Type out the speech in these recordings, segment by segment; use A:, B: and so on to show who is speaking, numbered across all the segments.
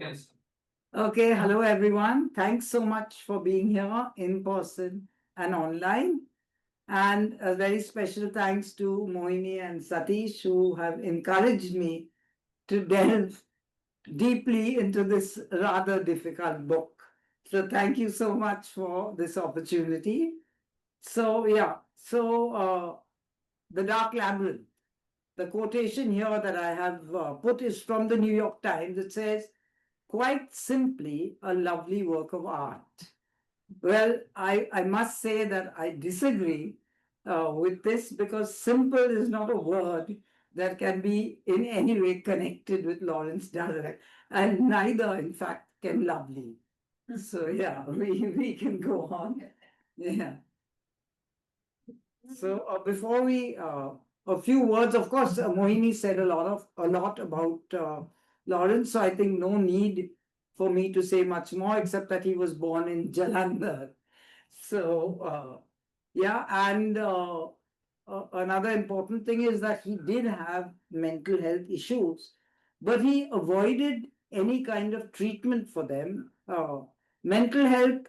A: Yes.
B: Okay, hello everyone. Thanks so much for being here in person and online. And a very special thanks to Mohini and Satish who have encouraged me to delve deeply into this rather difficult book. So thank you so much for this opportunity. So The Dark Labyrinth. The quotation here that I have put is from the New York Times. It says, quite simply, a lovely work of art. Well, I must say that I disagree with this because simple is not a word that can be in any way connected with Lawrence Durrell, and neither, in fact, can lovely. So, yeah, we can go on. Yeah. So before a few words, of course, Mohini said a lot about Lawrence. So I think no need for me to say much more, except that he was born in Jalandhar. So yeah, and another important thing is that he did have mental health issues, but he avoided any kind of treatment for them. Mental health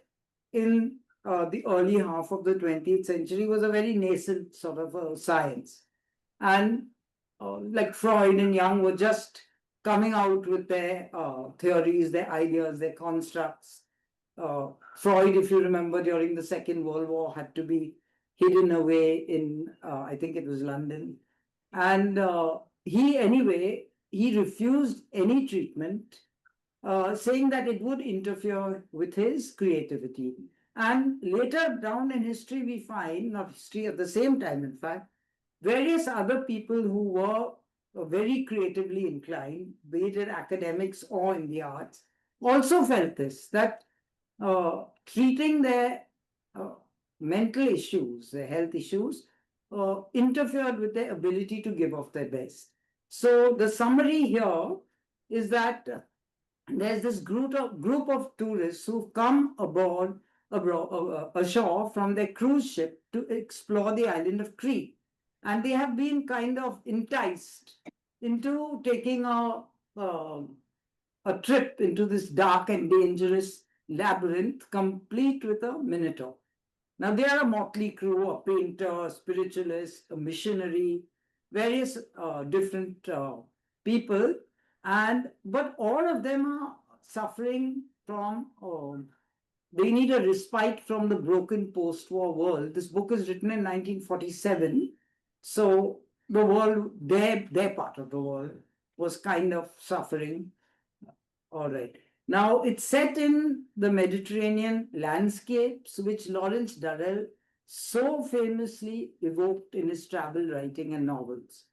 B: in the early half of the 20th century was a very nascent sort of science. And like Freud and Jung were just coming out with their theories, their ideas, their constructs. Freud, if you remember, during the Second World War, had to be hidden away in, I think it was London. And he refused any treatment, saying that it would interfere with his creativity. And later down in history, we find, not history at the same time, in fact, various other people who were very creatively inclined, be it in academics or in the arts, also felt this, that treating their uh, mental issues, their health issues, interfered with their ability to give of their best. So the summary here is that there's this group of tourists who've come ashore from their cruise ship to explore the island of Crete. And they have been kind of enticed into taking a trip into this dark and dangerous labyrinth, complete with a minotaur. Now, they are a motley crew, a painter, a spiritualist, a missionary, various different people, and but all of them are suffering from. They need a respite from the broken post-war world. This book is written in 1947, so the world, their part of the world, was kind of suffering. All right. Now, it's set in the Mediterranean landscapes, which Lawrence Durrell so famously evoked in his travel writing and novels.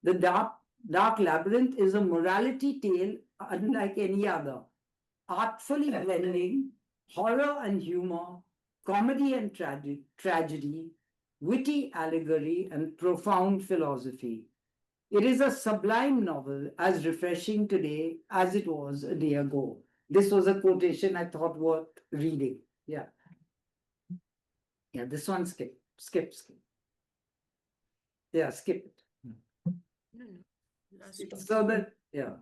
B: The Dark Labyrinth is a morality tale unlike any other, artfully blending horror and humor, comedy and tragedy, witty allegory, and profound philosophy. It is a sublime novel, as refreshing today as it was a day ago. This was a quotation I thought worth reading. Yeah. Yeah, this one skip. Yeah, skip it.
C: No, no. Last one.
B: So that, yeah.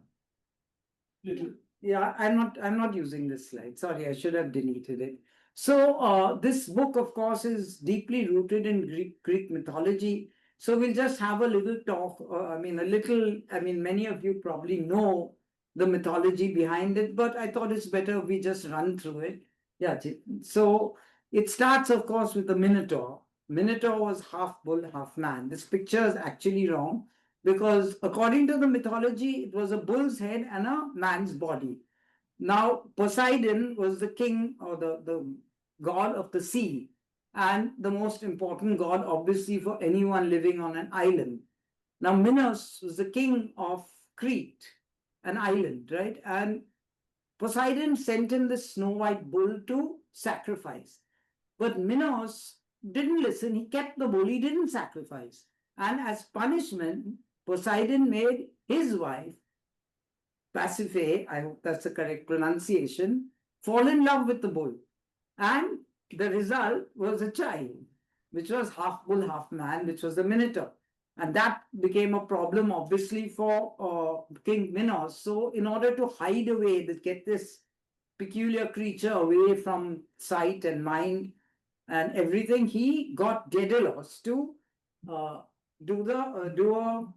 B: Yeah, I'm not using this slide. Sorry, I should have deleted it. So this book, of course, is deeply rooted in Greek mythology. So we'll just have a little talk. Many of you probably know the mythology behind it, but I thought it's better if we just run through it. Yeah. So it starts, of course, with the Minotaur. Minotaur was half bull, half man. This picture is actually wrong because according to the mythology, it was a bull's head and a man's body. Now, Poseidon was the king or the god of the sea, and the most important god, obviously, for anyone living on an island. Now, Minos was the king of Crete, an island, right? And Poseidon sent him the snow white bull to sacrifice. But Minos didn't listen. He kept the bull, he didn't sacrifice. And as punishment, Poseidon made his wife, Pasiphae, I hope that's the correct pronunciation, fall in love with the bull. And the result was a child, which was half bull, half man, which was the Minotaur. And that became a problem, obviously, for King Minos. So, in order to hide away, to get this peculiar creature away from sight and mind and everything, he got Daedalus to uh, do a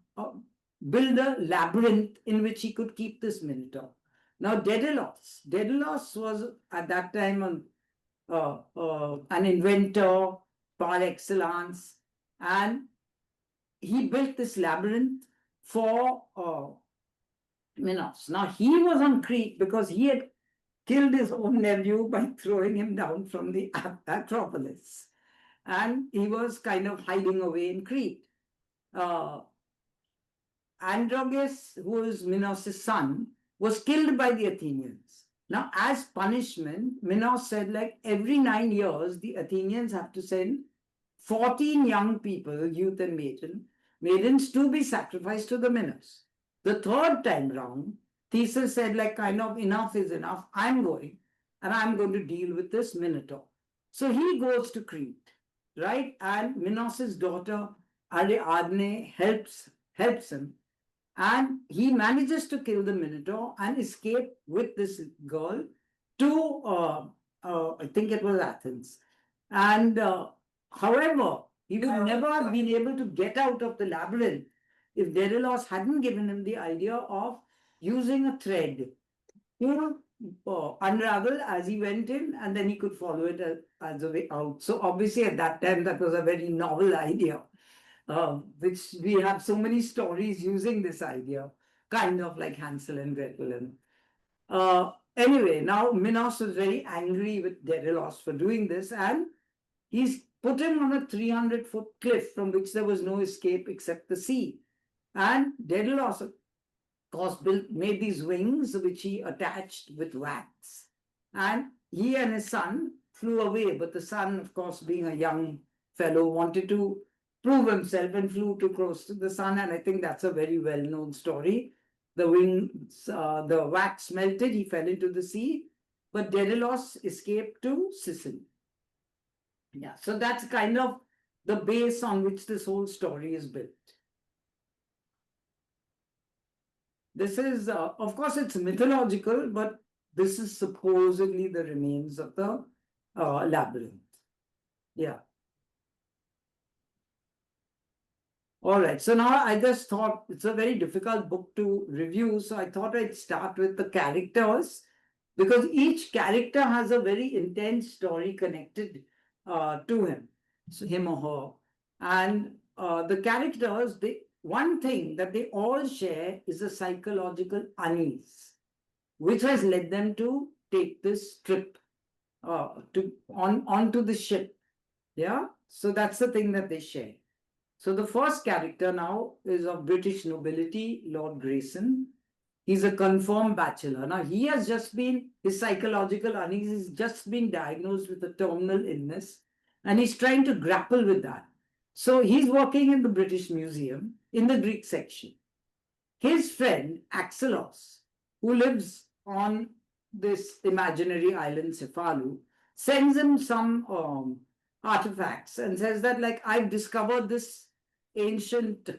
B: build a labyrinth in which he could keep this Minotaur. Now, Daedalus was at that time an inventor par excellence, and he built this labyrinth for Minos. Now, he was on Crete because he had killed his own nephew by throwing him down from the Acropolis. And he was kind of hiding away in Crete. Uh, Androgeus, who is Minos' son, was killed by the Athenians. Now, as punishment, Minos said, like every 9 years, the Athenians have to send 14 young people, youth and maidens, to be sacrificed to the Minos. The third time round, Theseus said, like, kind of, enough is enough. I'm going, and I'm going to deal with this Minotaur. So he goes to Crete, right? And Minos' daughter, Ariadne, helps him. And he manages to kill the Minotaur and escape with this girl to, I think it was Athens. And however, he would never have been able to get out of the labyrinth if Daedalus hadn't given him the idea of using a thread to unravel as he went in, and then he could follow it as a way out. So obviously at that time, that was a very novel idea. Which we have so many stories using this idea, kind of like Hansel and Gretel. And anyway, now Minos was very angry with Daedalus for doing this, and he's put him on a 300-foot cliff from which there was no escape except the sea. And Daedalus, of course, made these wings which he attached with wax. And he and his son flew away, but the son, of course, being a young fellow, wanted to prove himself and flew too close to the sun. And I think that's a very well-known story. The wings, the wax melted, he fell into the sea, but Daedalus escaped to Sicily. Yeah, so that's kind of the base on which this whole story is built. This is, of course, it's mythological, but this is supposedly the remains of the labyrinth. Yeah. All right, so now I just thought it's a very difficult book to review, so I thought I'd start with the characters, because each character has a very intense story connected to him, so him or her. And the characters, one thing that they all share is a psychological unease, which has led them to take this trip onto the ship. Yeah, so that's the thing that they share. So the first character now is of British nobility, Lord Grayson. He's a confirmed bachelor. Now he has just been, his psychological unease has just been diagnosed with a terminal illness, and he's trying to grapple with that. So he's working in the British Museum in the Greek section. His friend Axelos, who lives on this imaginary island Cephalu, sends him some artifacts and says that, like, I've discovered this ancient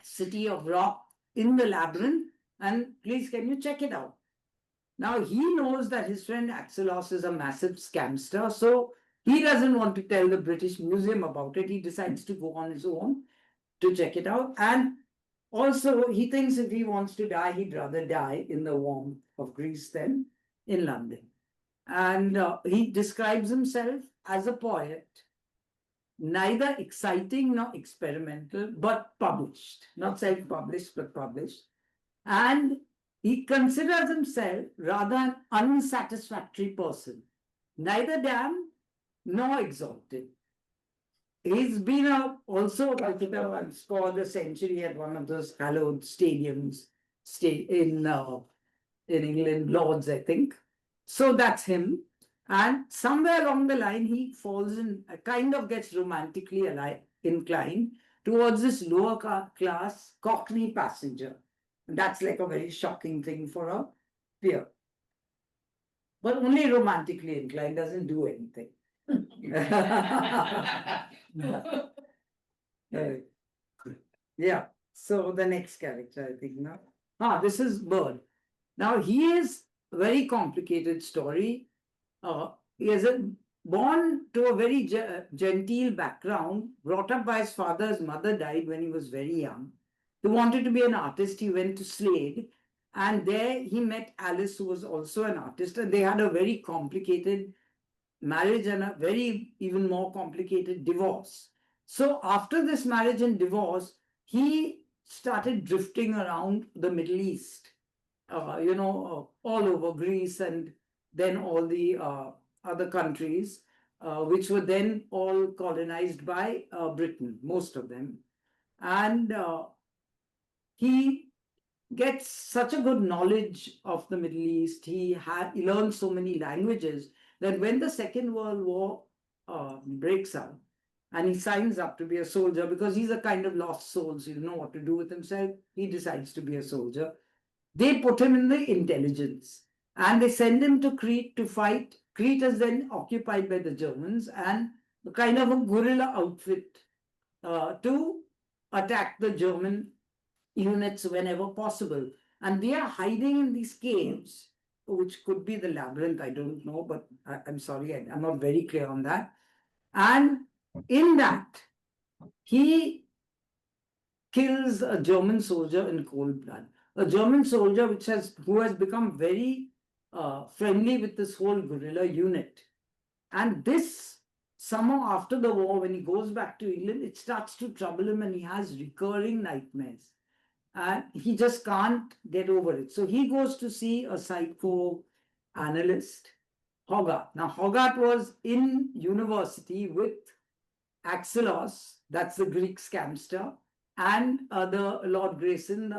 B: city of rock in the labyrinth, and please can you check it out. Now he knows that his friend Axelos is a massive scamster, so he doesn't want to tell the British Museum about it. He decides to go on his own to check it out, and also he thinks if he wants to die, he'd rather die in the warmth of Greece than in London. And he describes himself as a poet, neither exciting nor experimental, but published, not self-published, but published. And he considers himself rather an unsatisfactory person, neither damned nor exalted. He's been also a cricketer and scored a century at one of those hallowed stadiums in England, Lords, I think. So that's him. And somewhere along the line, he falls in, kind of gets romantically inclined towards this lower class Cockney passenger. And that's like a very shocking thing for a peer. But only romantically inclined, doesn't do anything. Yeah. So the next character, I think now. This is Bird. Now he is a very complicated story. He is born to a very genteel background, brought up by his father. His mother died when he was very young. He wanted to be an artist. He went to Slade, and there he met Alice, who was also an artist, and they had a very complicated marriage and a very even more complicated divorce. So after this marriage and divorce, he started drifting around the Middle East, all over Greece and then all the other countries, which were then all colonized by Britain, most of them. And he gets such a good knowledge of the Middle East. He learned so many languages that when the Second World War breaks out, and he signs up to be a soldier because he's a kind of lost soul, so he doesn't know what to do with himself. He decides to be a soldier. They put him in the intelligence and they send him to Crete to fight. Crete is then occupied by the Germans and kind of a guerrilla outfit to attack the German units whenever possible. And they are hiding in these caves, which could be the labyrinth, I don't know, but I'm sorry, I'm not very clear on that. And in that, he kills a German soldier in cold blood. A German soldier who has become very friendly with this whole guerrilla unit. And this somehow after the war, when he goes back to England, it starts to trouble him and he has recurring nightmares. And he just can't get over it. So he goes to see a psychoanalyst, Hogarth. Now, Hogarth was in university with Axelos, that's the Greek scamster, and the Lord Grayson,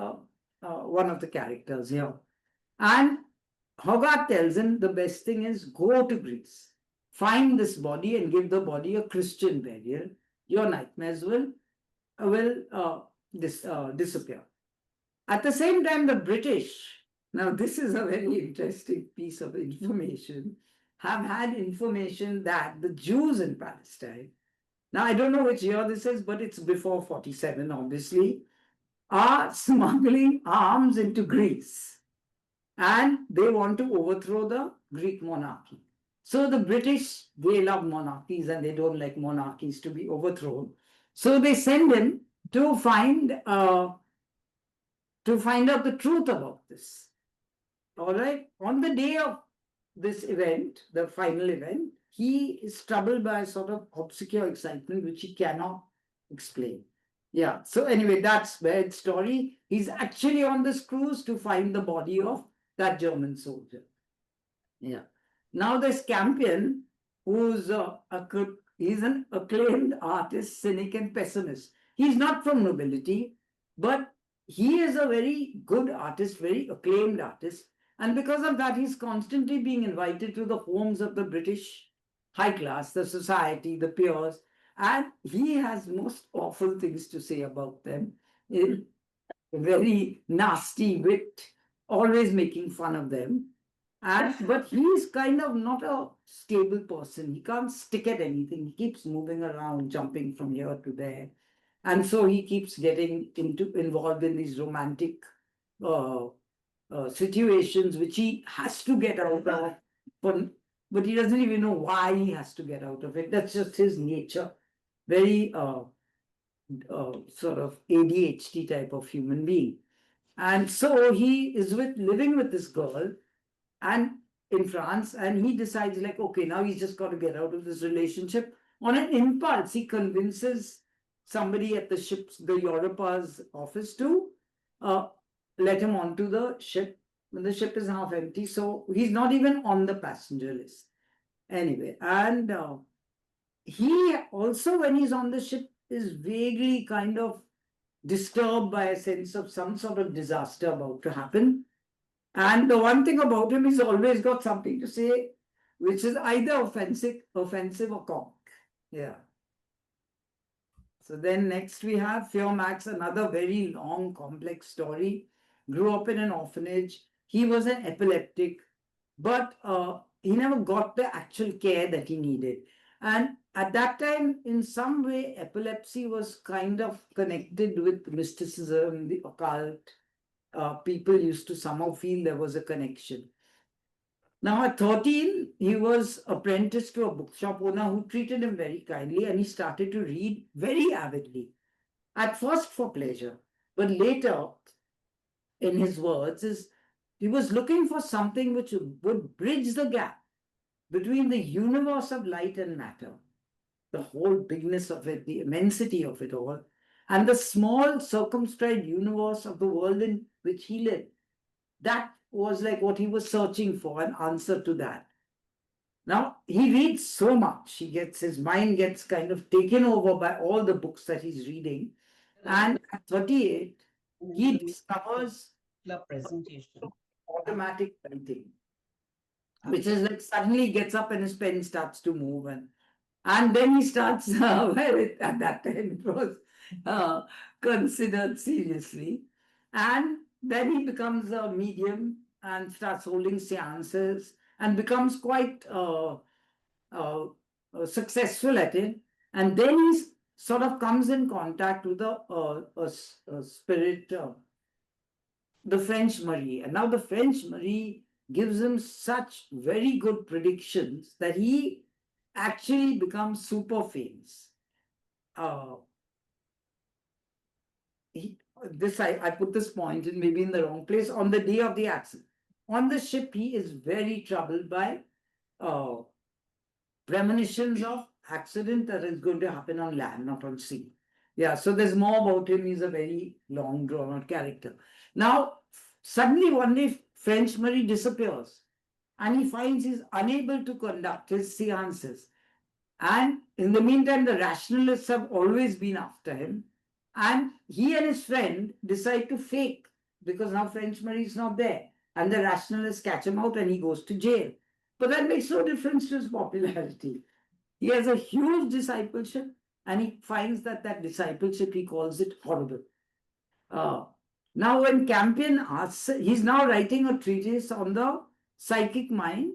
B: one of the characters here. And Hogarth tells him the best thing is go to Greece, find this body and give the body a Christian burial. Your nightmares will disappear. At the same time, the British, now this is a very interesting piece of information, have had information that the Jews in Palestine, now I don't know which year this is, but it's before 47, obviously, are smuggling arms into Greece. And they want to overthrow the Greek monarchy. So the British, they love monarchies and they don't like monarchies to be overthrown. So they send him to find out the truth about this. All right. On the day of this event, the final event, he is troubled by a sort of obscure excitement which he cannot explain. Yeah. So anyway, that's Baird's story. He's actually on this cruise to find the body of that German soldier. Yeah. Now there's Campion, who's he's an acclaimed artist, cynic, and pessimist. He's not from nobility, but he is a very good artist, very acclaimed artist. And because of that, he's constantly being invited to the homes of the British high class, the society, the peers, and he has most awful things to say about them in very nasty wit, always making fun of them. But he's kind of not a stable person. He can't stick at anything. He keeps moving around, jumping from here to there. And so he keeps getting involved in these romantic situations which he has to get out of, but he doesn't even know why he has to get out of it. That's just his nature. Very sort of ADHD type of human being. And so he is living with this girl and in France, and he decides like, okay, now he's just got to get out of this relationship. On an impulse, he convinces somebody at the Europa's office to let him onto the ship. The ship is half empty, so he's not even on the passenger list. Anyway, and he also, when he's on the ship, is vaguely kind of disturbed by a sense of some sort of disaster about to happen. And the one thing about him, he's always got something to say, which is either offensive or comic. Yeah. So then next we have Fear Max, another very long, complex story. Grew up in an orphanage. He was an epileptic, but he never got the actual care that he needed. And at that time, in some way, epilepsy was kind of connected with mysticism, the occult. People used to somehow feel there was a connection. Now, at 13, he was apprenticed to a bookshop owner who treated him very kindly, and he started to read very avidly, at first for pleasure, but later, in his words, is he was looking for something which would bridge the gap between the universe of light and matter, the whole bigness of it, the immensity of it all, and the small circumscribed universe of the world in which he lived. That was like what he was searching for, an answer to that. Now, he reads so much, his mind gets kind of taken over by all the books that he's reading. And at 38, he discovers
A: presentation.
B: automatic writing, which is like suddenly gets up and his pen starts to move, and then he starts, at that time it was considered seriously. And then he becomes a medium and starts holding seances and becomes quite successful at it. And then he sort of comes in contact with a spirit, the French Marie. And now the French Marie gives him such very good predictions that he actually becomes super famous. I put this point in maybe in the wrong place. On the day of the accident, on the ship, he is very troubled by premonitions of accident that is going to happen on land, not on sea. Yeah, so there's more about him. He's a very long drawn out character. Now, suddenly one day, French Marie disappears and he finds he's unable to conduct his seances. And in the meantime, the rationalists have always been after him. And he and his friend decide to fake, because now French Marie is not there. And the rationalists catch him out and he goes to jail. But that makes no difference to his popularity. He has a huge discipleship, and he finds that discipleship, he calls it horrible. Now, when Campion asks, he's now writing a treatise on the psychic mind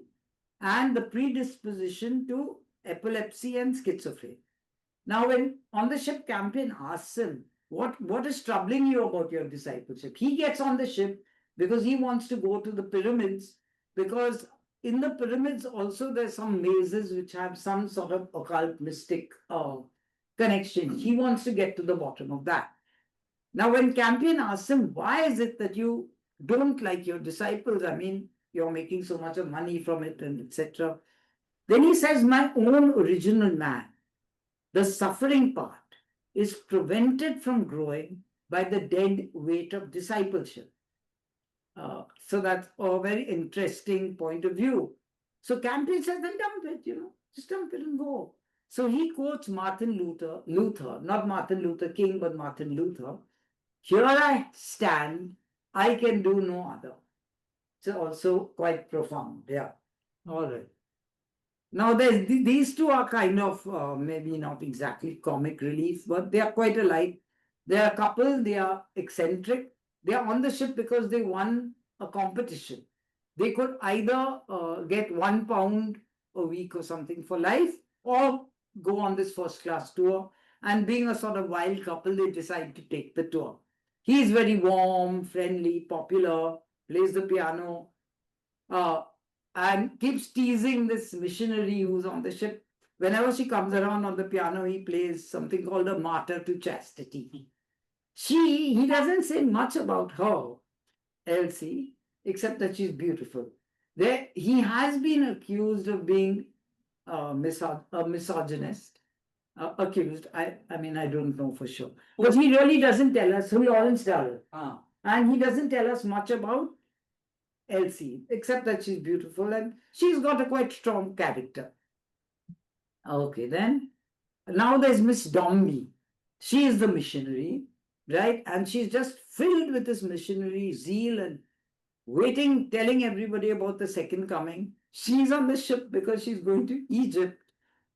B: and the predisposition to epilepsy and schizophrenia. Now, when on the ship, Campion asks him, what is troubling you about your discipleship? He gets on the ship because he wants to go to the pyramids, because in the pyramids also there's some mazes which have some sort of occult mystic connection. He wants to get to the bottom of that. Now, when Campion asks him, why is it that you don't like your disciples? I mean, you're making so much of money from it and etc. Then he says, my own original man, the suffering part, is prevented from growing by the dead weight of discipleship. So that's a very interesting point of view. So Campion says, then dump it, just dump it and go. So he quotes Martin Luther, not Martin Luther King, but Martin Luther. Here I stand, I can do no other. It's also quite profound. Yeah. All right. Now, these two are kind of maybe not exactly comic relief, but they are quite alike. They are a couple, they are eccentric. They are on the ship because they won a competition. They could either get £1 a week or something for life, or go on this first class tour. And being a sort of wild couple, they decide to take the tour. He's very warm, friendly, popular, plays the piano, and keeps teasing this missionary who's on the ship. Whenever she comes around on the piano, he plays something called a Martyr to Chastity. He doesn't say much about her, Elsie, except that she's beautiful. He has been accused of being a misogynist. Accused. I mean, I don't know for sure. But he really doesn't tell us. Lawrence Durrell. And he doesn't tell us much about Elsie, except that she's beautiful and she's got a quite strong character. Okay, then. Now there's Miss Dombey. She is the missionary, right? And she's just filled with this missionary zeal and waiting, telling everybody about the second coming. She's on the ship because she's going to Egypt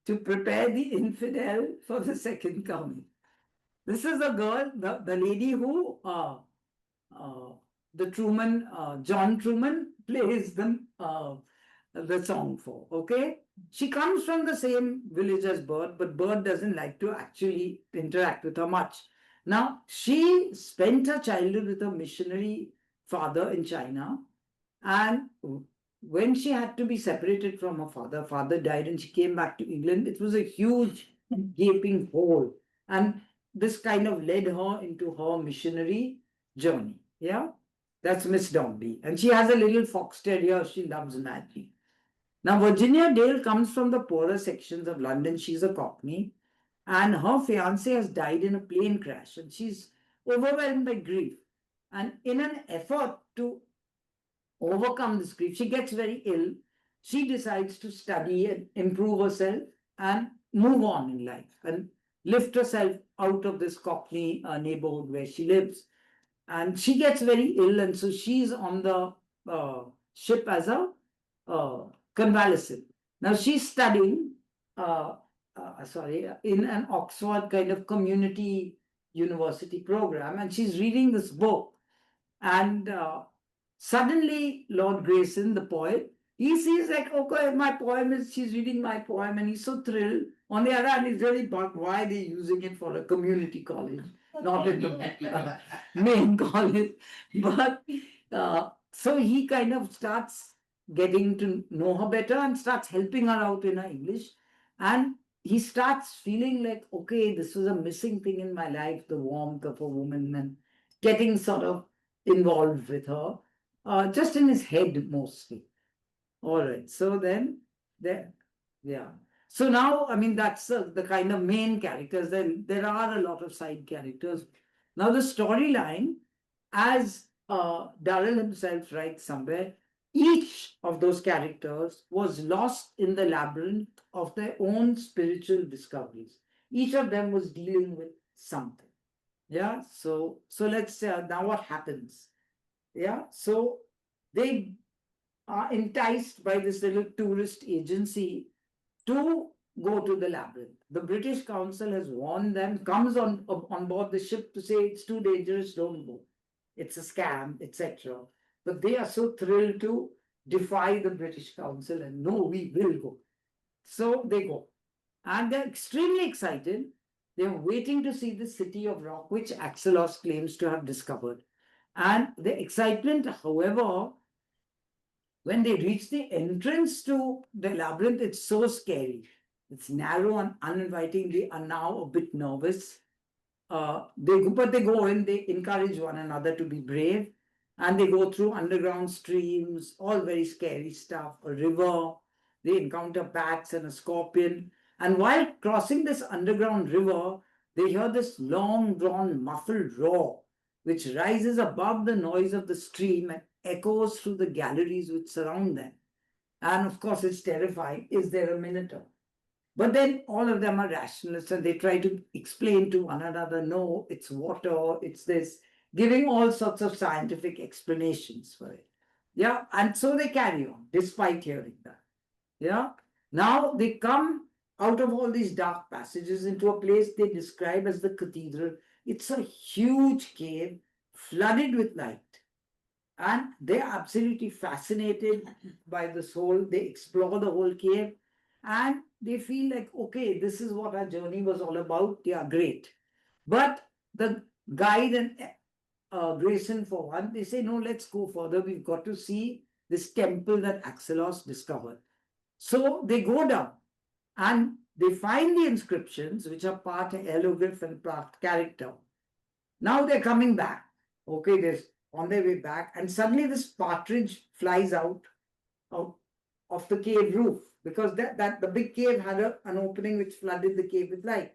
B: to prepare the infidel for the second coming. This is the girl, the lady who John Truman plays the song for, okay? She comes from the same village as Bird, but Bird doesn't like to actually interact with her much. Now, she spent her childhood with a missionary father in China, and when she had to be separated from her father died, and she came back to England. It was a huge gaping hole, and this kind of led her into her missionary journey. Yeah, that's Miss Dombey, and she has a little fox terrier she loves madly. Now, Virginia Dale comes from the poorer sections of London. She's a Cockney, and her fiance has died in a plane crash, and she's overwhelmed by grief. And in an effort to overcome this grief, she gets very ill. She decides to study and improve herself and move on in life and lift herself out of this Cockney neighborhood where she lives. And she gets very ill, and so she's on the ship as a uh, convalescent. Now she's studying, in an Oxford kind of community university program, and she's reading this book. And suddenly, Lord Grayson, the poet, he sees like, okay, my poem is, she's reading my poem, and he's so thrilled. On the other hand, he's really bugged why they're using it for a community college, not in the main college. But so he kind of starts getting to know her better and starts helping her out in her English. And he starts feeling like, okay, this was a missing thing in my life, the warmth of a woman, and getting sort of involved with her, just in his head mostly. All right. So then, there, yeah. So now, I mean, that's the kind of main characters. Then there are a lot of side characters. Now, the storyline, as Durrell himself writes somewhere, each of those characters was lost in the labyrinth of their own spiritual discoveries. Each of them was dealing with something. Yeah. So let's now what happens. Yeah. So they are enticed by this little tourist agency to go to the labyrinth. The British Council has warned them, comes on board the ship to say it's too dangerous, don't go. It's a scam, etc. But they are so thrilled to defy the British Council and no, we will go. So they go. And they're extremely excited. They're waiting to see the city of rock, which Axelos claims to have discovered. And the excitement, however, when they reach the entrance to the labyrinth, it's so scary. It's narrow and uninviting. They are now a bit nervous. But they go in, they encourage one another to be brave, and they go through underground streams, all very scary stuff, a river. They encounter bats and a scorpion. And while crossing this underground river, they hear this long drawn, muffled roar, which rises above the noise of the stream and echoes through the galleries which surround them. And of course, it's terrifying. Is there a minotaur? But then all of them are rationalists and they try to explain to one another, no, it's water, it's this, giving all sorts of scientific explanations for it. Yeah. And so they carry on despite hearing that. Yeah. Now they come out of all these dark passages into a place they describe as the cathedral. It's a huge cave flooded with light. And they're absolutely fascinated by this whole, they explore the whole cave and they feel like, okay, this is what our journey was all about. Yeah, great. But the guide and Grayson, for one, they say, no, let's go further. We've got to see this temple that Axelos discovered. So they go down and they find the inscriptions, which are part hieroglyph and part character. Now they're coming back. Okay, they're on their way back, and suddenly this partridge flies out of the cave roof because that the big cave had an opening which flooded the cave with light.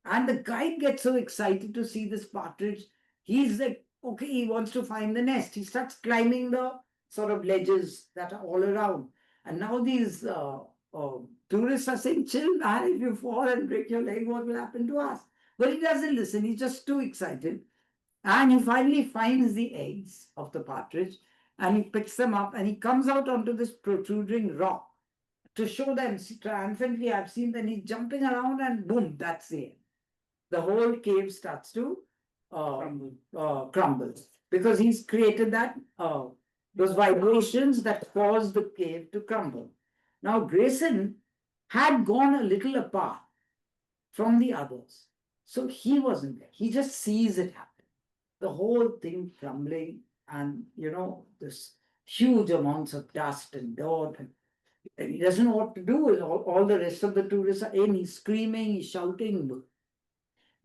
B: And the guide gets so excited to see this partridge. He's like, okay, he wants to find the nest. He starts climbing the sort of ledges that are all around. And now these tourists are saying, chill, man, if you fall and break your leg, what will happen to us? But he doesn't listen. He's just too excited. And he finally finds the eggs of the partridge and he picks them up and he comes out onto this protruding rock to show them triumphantly, I've seen that he's jumping around and boom, that's it. The whole cave starts to crumble because he's created that those vibrations that cause the cave to crumble. Now Grayson had gone a little apart from the others. So he wasn't there. He just sees it happen. The whole thing crumbling, and this huge amounts of dust and dirt, and he doesn't know what to do. All the rest of the tourists are in. He's screaming, he's shouting.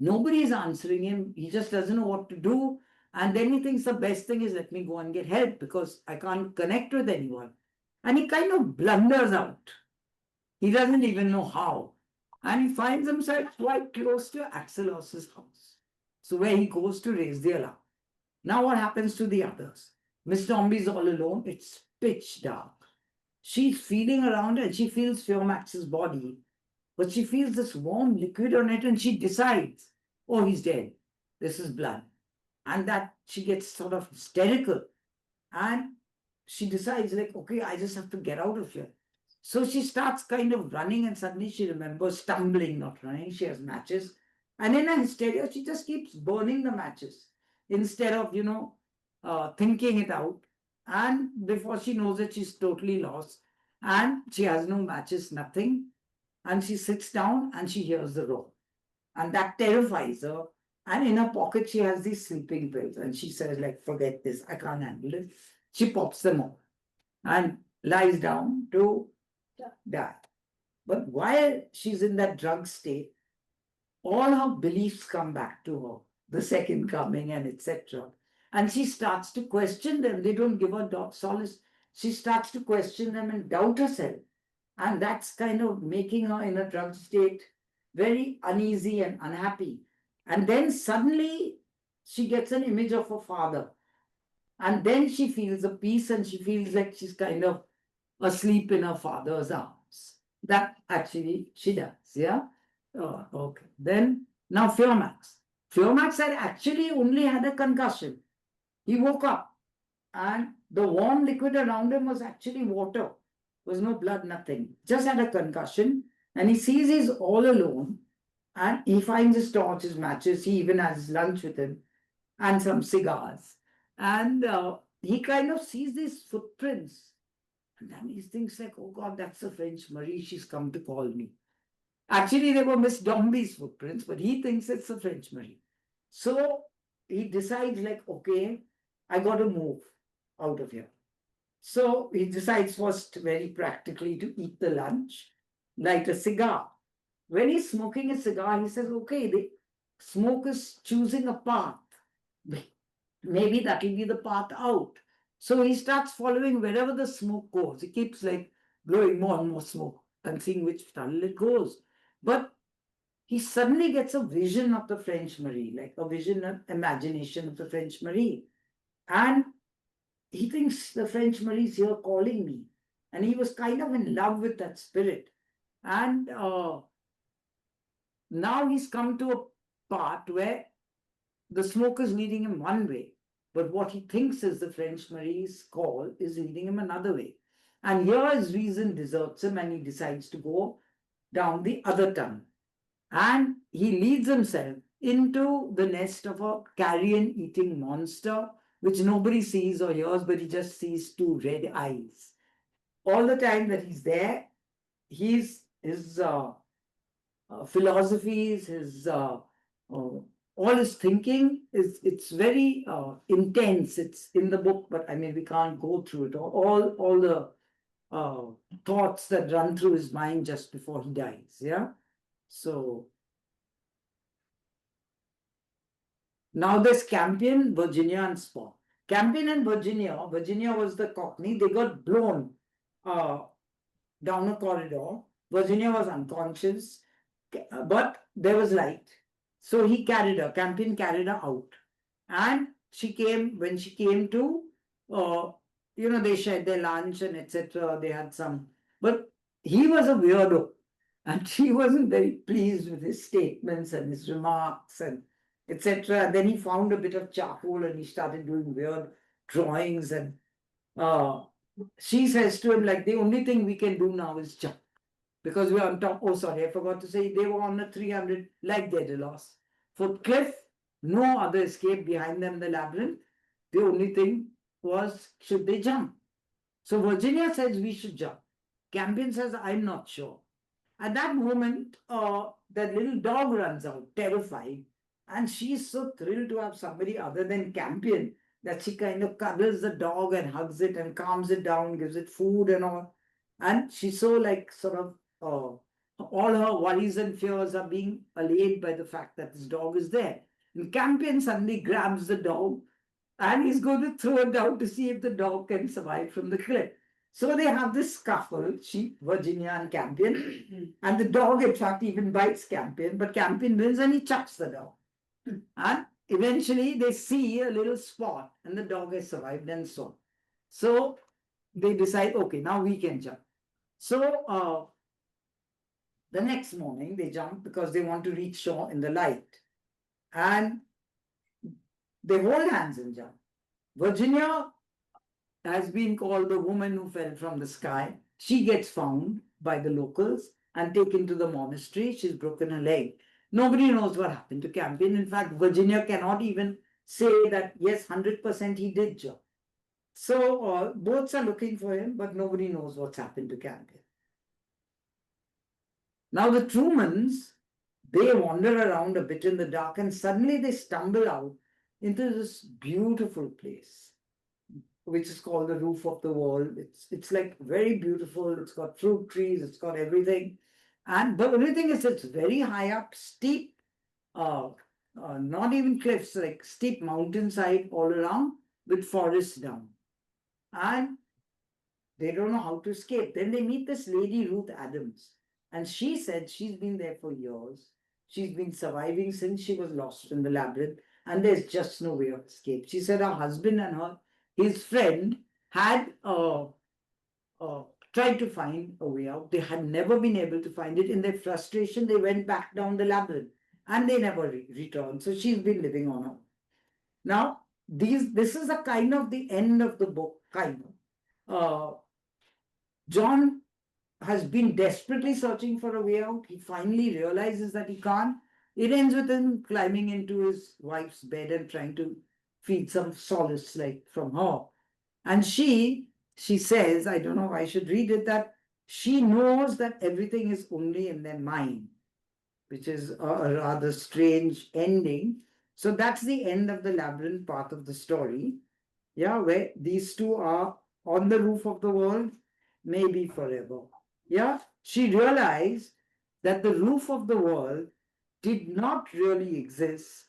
B: Nobody is answering him. He just doesn't know what to do. And then he thinks the best thing is let me go and get help because I can't connect with anyone. And he kind of blunders out. He doesn't even know how. And he finds himself quite close to Axelos's house. So where he goes to raise the alarm. Now what happens to the others? Miss Dombey's all alone. It's pitch dark. She's feeling around and she feels Feomax's body. But she feels this warm liquid on it and she decides, oh, he's dead. This is blood. And that she gets sort of hysterical. And she decides, like, okay, I just have to get out of here. So she starts kind of running and suddenly she remembers stumbling, not running. She has matches. And in a hysteria, she just keeps burning the matches instead of, thinking it out. And before she knows it, she's totally lost. And she has no matches, nothing. And she sits down and she hears the roar. And that terrifies her. And in her pocket, she has these sleeping pills. And she says, like, forget this, I can't handle it. She pops them all and lies down to die. But while she's in that drug state, all her beliefs come back to her, the second coming and etc. And she starts to question them. They don't give her solace. She starts to question them and doubt herself. And that's kind of making her in a drug state very uneasy and unhappy. And then suddenly she gets an image of her father. And then she feels a peace and she feels like she's kind of asleep in her father's arms. That actually she does, yeah? Oh, okay. Then, now Feomax. Feomax had actually only had a concussion. He woke up and the warm liquid around him was actually water. There was no blood, nothing. Just had a concussion. And he sees he's all alone. And he finds his torch, his matches. He even has his lunch with him and some cigars. And he kind of sees these footprints. And then he thinks like, oh God, that's the French Marie. She's come to call me. Actually, they were Miss Dombey's footprints, but he thinks it's the French Marie. So he decides like, okay, I got to move out of here. So he decides first very practically to eat the lunch, light a cigar. When he's smoking a cigar, he says, okay, the smoke is choosing a path. Maybe that will be the path out. So he starts following wherever the smoke goes. He keeps like blowing more and more smoke and seeing which tunnel it goes. But he suddenly gets a vision of the French Marie, like a vision of imagination of the French Marie. And he thinks the French Marie is here calling me. And he was kind of in love with that spirit. And now he's come to a part where the smoke is leading him one way, but what he thinks is the French Marie's call is leading him another way. And here his reason deserts him and he decides to go down the other tunnel. And he leads himself into the nest of a carrion-eating monster, which nobody sees or hears, but he just sees two red eyes. All the time that he's there, his philosophies, his all his thinking it's very intense. It's in the book, but I mean we can't go through it. All the thoughts that run through his mind just before he dies. Yeah. So now there's Campion, Virginia, and Spock. Campion and Virginia. Virginia was the Cockney. They got blown down a corridor. Virginia was unconscious, but there was light. So he carried her, Campion carried her out. And when she came to, they shared their lunch and etc. They had some, but he was a weirdo. And she wasn't very pleased with his statements and his remarks and etc. Then he found a bit of charcoal and he started doing weird drawings. And she says to him, like, the only thing we can do now is jump. Because we're on top. Oh, sorry, I forgot to say they were on a 300 like Daedalus foot cliff, no other escape behind them in the labyrinth. The only thing was, should they jump? So Virginia says we should jump. Campion says, I'm not sure. At that moment, that little dog runs out, terrified, and she's so thrilled to have somebody other than Campion that she kind of cuddles the dog and hugs it and calms it down, gives it food and all. And she's so like sort of all her worries and fears are being allayed by the fact that this dog is there. And Campion suddenly grabs the dog and he's going to throw it down to see if the dog can survive from the cliff. So they have this scuffle, she, Virginia, and Campion, and the dog, in fact, even bites Campion, but Campion wins and he chucks the dog. And eventually they see a little spot, and the dog has survived and so on. So they decide, okay, now we can jump. So the next morning they jump because they want to reach shore in the light. And they hold hands and jump. Virginia has been called the woman who fell from the sky. She gets found by the locals and taken to the monastery. She's broken her leg. Nobody knows what happened to Campion. In fact, Virginia cannot even say that, yes, 100% he did jump. So both are looking for him, but nobody knows what's happened to Campion. Now the Trumans, they wander around a bit in the dark and suddenly they stumble out into this beautiful place, which is called the roof of the world. It's like very beautiful. It's got fruit trees. It's got everything. And the only thing is it's very high up, steep, not even cliffs, like steep mountainside all around with forests down. And they don't know how to escape. Then they meet this lady, Ruth Adams. And she said she's been there for years. She's been surviving since she was lost in the labyrinth. And there's just no way of escape. She said her husband and his friend had tried to find a way out. They had never been able to find it. In their frustration, they went back down the labyrinth and they never returned. So she's been living on her own. Now, this is a kind of the end of the book, kind of. John has been desperately searching for a way out. He finally realizes that he can't. It ends with him climbing into his wife's bed and trying to feed some solace like from her. And she says, I don't know if I should read it, that she knows that everything is only in their mind, which is a rather strange ending. So that's the end of the labyrinth part of the story. Yeah, where these two are on the roof of the world, maybe forever. Yeah, she realized that the roof of the world did not really exist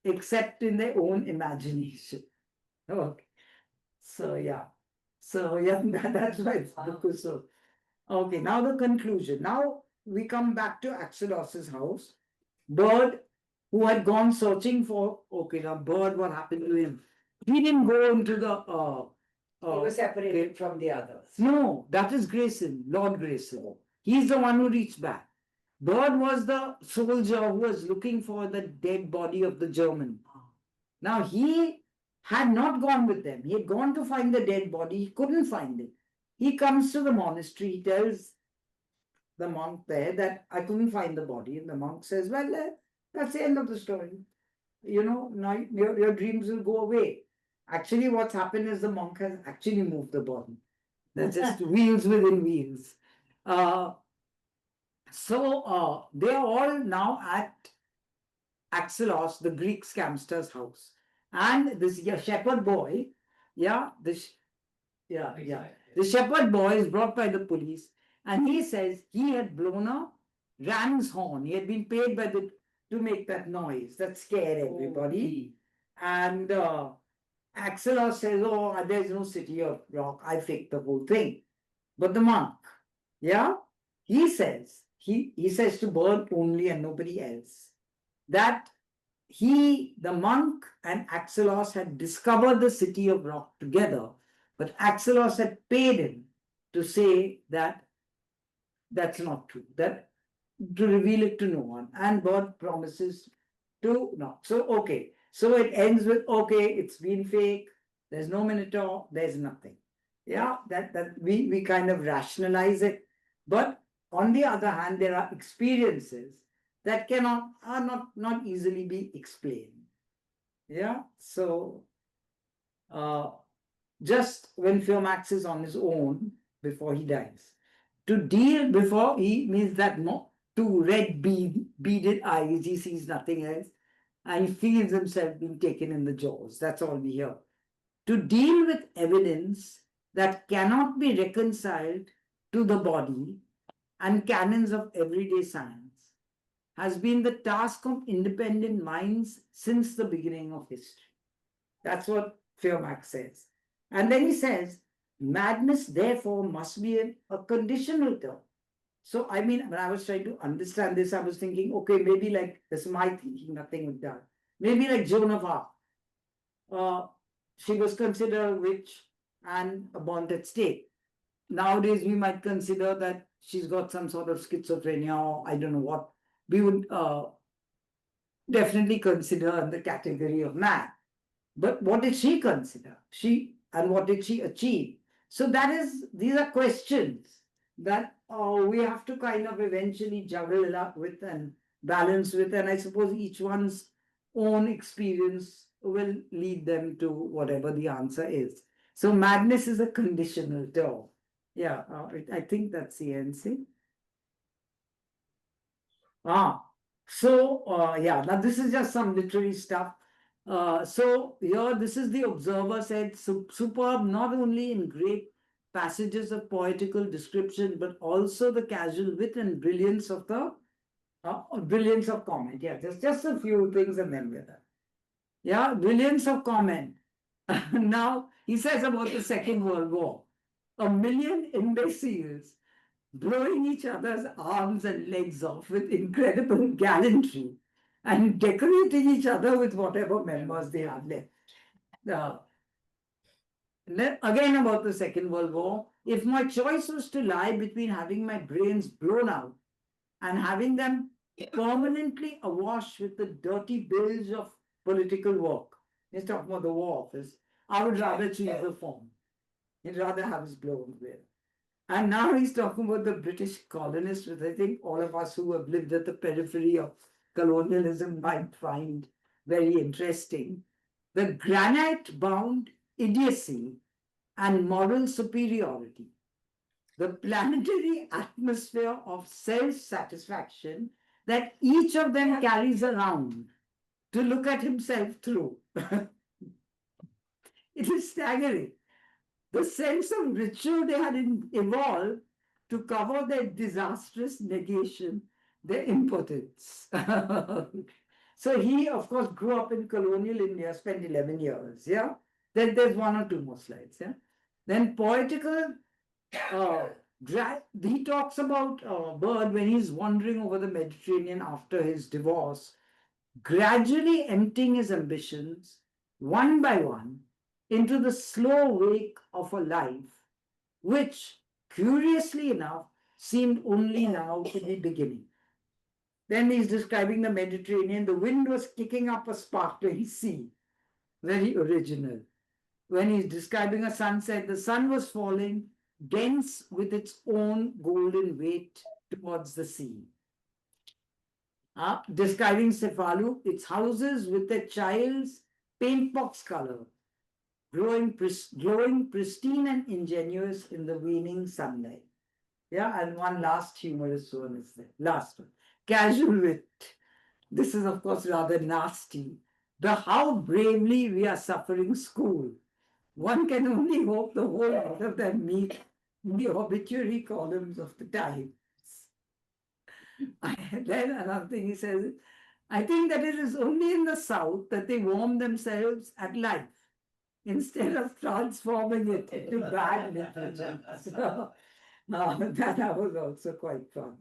B: except in their own imagination. Okay. So yeah. That's why it's the Kusum. Okay, now the conclusion. Now we come back to Axelos's house. Bird, who had gone searching for, okay, now Bird, what happened to him? He didn't go into the
A: He was separated from the others.
B: no, that is Grayson, Lord Grayson. He's the one who reached back. Bird was the soldier who was looking for the dead body of the German. Now he had not gone with them. He had gone to find the dead body. He couldn't find it. He comes to the monastery. He tells the monk there that I couldn't find the body. And the monk says, well, that's the end of the story. You know, now your dreams will go away. Actually, what's happened is the monk has actually moved the body. That's just wheels within wheels. So they are all now at Axelos, the Greek scamster's house. And this shepherd boy, the shepherd boy is brought by the police, and he says he had blown a ram's horn. He had been paid by to make that noise that scared everybody. And Axelos says, oh, there's no city of rock. I faked the whole thing. But the monk, he says to Bird only and nobody else, that the monk and Axelos had discovered the city of rock together, but Axelos had paid him to say that that's not true, that to reveal it to no one. And Bird promises to not. So, okay. So it ends with, okay, it's been fake. There's no Minotaur. There's nothing. Yeah, that we kind of rationalize it. But on the other hand, there are experiences that are not easily be explained. Yeah. So just when Firmax is on his own before he dies, To deal before he means that two beaded eyes, he sees nothing else, and he feels himself being taken in the jaws. That's all we hear. To deal with evidence that cannot be reconciled to the body and canons of everyday science has been the task of independent minds since the beginning of history. That's what Feuerbach says. And then he says, madness, therefore, must be a conditional term. So, I mean, when I was trying to understand this, I was thinking, okay, maybe like, this is my thinking, nothing with that. Maybe like Joan of Arc. She was considered a witch and a bonded state. Nowadays, we might consider that she's got some sort of schizophrenia or I don't know what. We would definitely consider in the category of mad. But what did she consider? And what did she achieve? So these are questions that we have to kind of eventually juggle it up with and balance with. And I suppose each one's own experience will lead them to whatever the answer is. So madness is a conditional term. Yeah, I think that's the answer. Yeah, now this is just some literary stuff. So here, this is the observer said, superb not only in great passages of poetical description, but also the casual wit and brilliance of brilliance of comment. Yeah, just a few things and then we're done. Yeah, brilliance of comment. Now, he says about the Second World War, 1 million imbeciles blowing each other's arms and legs off with incredible gallantry and decorating each other with whatever members they have left. Again about the Second World War, if my choice was to lie between having my brains blown out and having them permanently awash with the dirty bilge of political work, he's talking about the War Office, I would rather choose the form. He'd rather have his blown away. And now he's talking about the British colonists, which I think all of us who have lived at the periphery of colonialism might find very interesting. The granite-bound idiocy and moral superiority, the planetary atmosphere of self-satisfaction that each of them carries around to look at himself through. It is staggering. The sense of ritual they had evolved to cover their disastrous negation, their impotence. So he, of course, grew up in colonial India, spent 11 years, yeah? Then there's one or two more slides, yeah? Then poetical, he talks about Bird when he's wandering over the Mediterranean after his divorce, gradually emptying his ambitions, one by one, into the slow wake of a life, which, curiously enough, seemed only now to be beginning. Then he's describing the Mediterranean. The wind was kicking up a sparkling sea. Very original. When he's describing a sunset, the sun was falling, dense with its own golden weight towards the sea. Describing Cefalu, its houses with their child's paint box color, glowing pristine and ingenuous in the waning sunlight. Yeah, and one last humorous one is there. Last one. Casual wit. This is, of course, rather nasty. The how bravely we are suffering school. One can only hope the whole lot of them meet in the obituary columns of the Times. Then another thing he says, I think that it is only in the South that they warm themselves at life instead of transforming it into bad literature. So, that was also quite fun.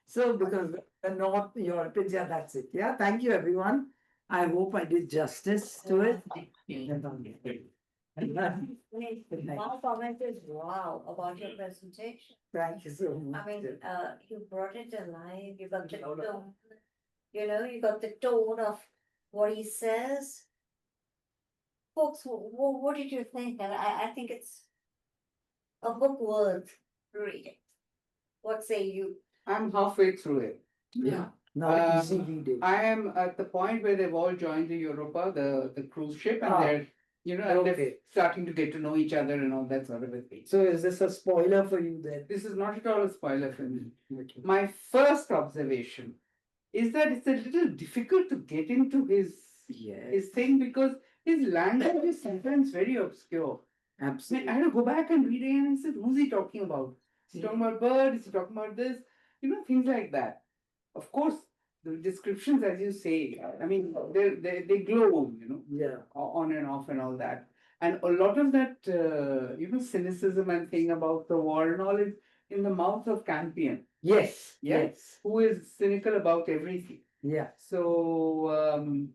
B: So, because the North Europeans, yeah, that's it. Yeah, thank you, everyone. I hope I did justice to it.
A: My comment is wow about your presentation.
B: Thank you so much.
A: I mean, you brought it alive. You got the tone. You got the tone of what he says. Folks, what did you think? And I think it's a book worth reading. What say you?
D: I'm halfway through it.
B: Yeah, not easy reading.
D: I am at the point where they've all joined the Europa, the cruise ship, and they're you know, and they're
B: Okay.
D: starting to get to know each other and all that sort of a thing.
B: So is this a spoiler for you then?
D: This is not at all a spoiler for me.
B: Okay.
D: My first observation is that it's a little difficult to get into
B: Yes,
D: his thing because his language is sometimes very obscure. I mean, I
B: absolutely.
D: had to go back and read it and I said, who's he talking about? Is he talking about bird? Is he talking about this? You know, things like that. Of course, the descriptions, as you say, I mean, they glow, you know,
B: Yeah.
D: on and off and all that. And a lot of that, you know, cynicism and thing about the war and all is in the mouth of Campion,
B: Yes.
D: Yeah.
B: Yes.
D: who is cynical about everything.
B: Yeah.
D: So,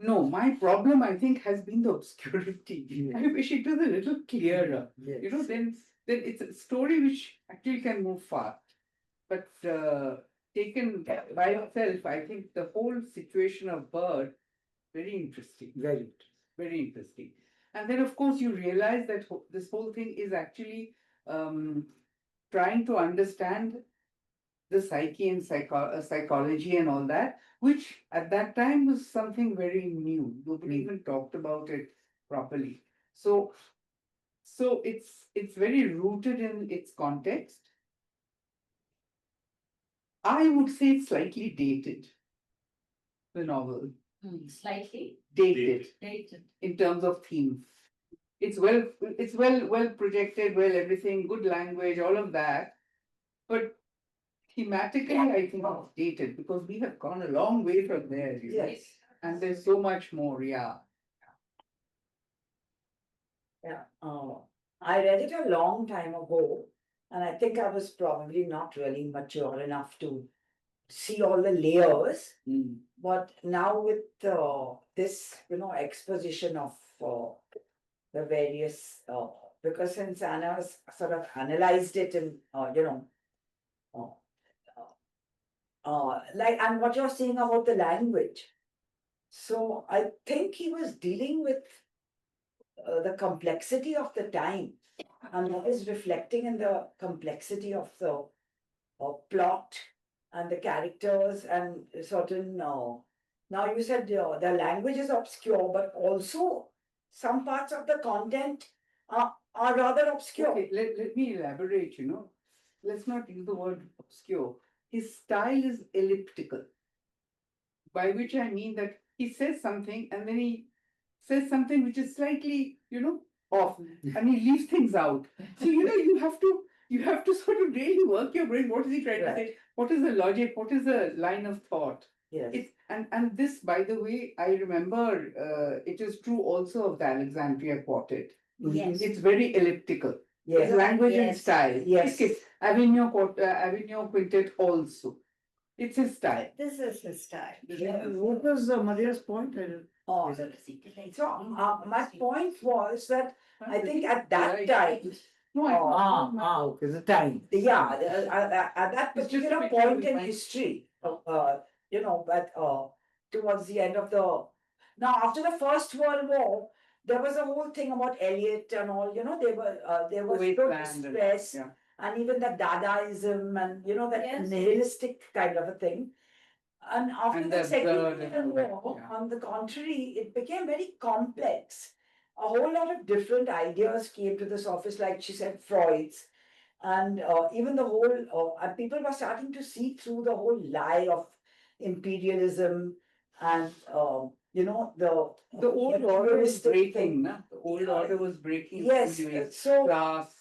D: no, my problem, I think, has been the obscurity.
B: Yes.
D: I wish it was a little clearer.
B: Yes.
D: You know, then it's a story which actually can move fast. But taken by itself, I think the whole situation of Bird, very interesting.
B: Very interesting.
D: Very interesting. And then, of course, you realize that this whole thing is actually trying to understand the psyche and psychology and all that, which at that time was something very new. Nobody even talked about it properly. So it's very rooted in its context. I would say it's slightly dated, the novel.
A: Slightly
D: Dated
A: dated.
D: in terms of themes. It's well projected, well everything, good language, all of that. But thematically, I think it's dated because we have gone a long way from there. You know?
B: Yes.
D: And there's so much more, yeah.
E: Yeah, I read it a long time ago, and I think I was probably not really mature enough to see all the layers.
D: Mm.
E: But now with this, exposition of the various, because since Anna has sort of analyzed it and uh, like, and what you're saying about the language. So I think he was dealing with the complexity of the time, and that is reflecting in the complexity of the plot and the characters and certain. Now you said the language is obscure, but also some parts of the content are rather obscure.
D: Okay, let me elaborate, you know. Let's not use the word obscure. His style is elliptical, by which I mean that he says something and then he says something which is slightly, you know, off, and he leaves things out. So, you know, you have to sort of really work your brain. What is he trying to say? What is the logic? What is the line of thought?
E: Yes.
D: It's and this, by the way, I remember it is true also of the Alexandria Quartet.
A: Yes.
D: It's very elliptical.
E: Yes.
D: Language and
A: Yes.
D: style.
E: Yes.
D: Okay. Avignon Quintet also. It's his style.
A: This is his style.
B: What was Maria's point? I don't-
E: Oh, so my point was that I think at that time,
D: No, I
B: Okay, the time.
E: yeah, at that
D: It's just
E: particular
D: a picture
E: point
D: we
E: in
D: find.
E: history, but towards the end of the now after the First World War, there was a whole thing about Eliot and all. They were so
D: Wasteland and-
E: distressed,
D: yeah.
E: and even the Dadaism and that
A: Yes.
E: nihilistic kind of a thing. And after
D: And
E: the
D: the
E: Second
D: absurd and
E: World
D: all that,
E: War,
D: yeah.
E: on the contrary, it became very complex. A whole lot of different ideas came to the surface, like she said, Freud's, and even the whole. And people were starting to see through the whole lie of imperialism and
D: The old order was
E: materialistic
D: breaking,
E: thing.
D: na? The old order was breaking.
E: Yes,
D: Anyways,
E: so
D: class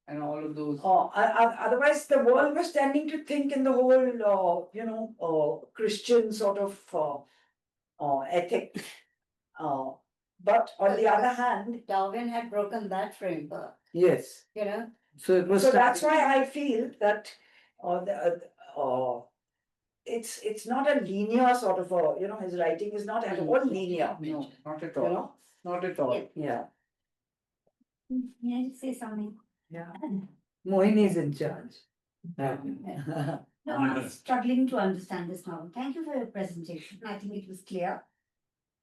D: and all of those.
E: otherwise, the world was tending to think in the whole, Christian sort of ethic. But on the other hand,
A: Darwin had broken that framework,
B: Yes.
A: you know.
B: So it was.
E: so that's why I feel that it's not a linear sort of his writing is not at all linear.
D: No, not at
E: You
D: all.
E: know,
D: Not at all.
E: yeah.
A: May I say something?
B: Yeah. Mohini is in charge.
A: No, I'm struggling to understand this novel. Thank you for your presentation. I think it was clear.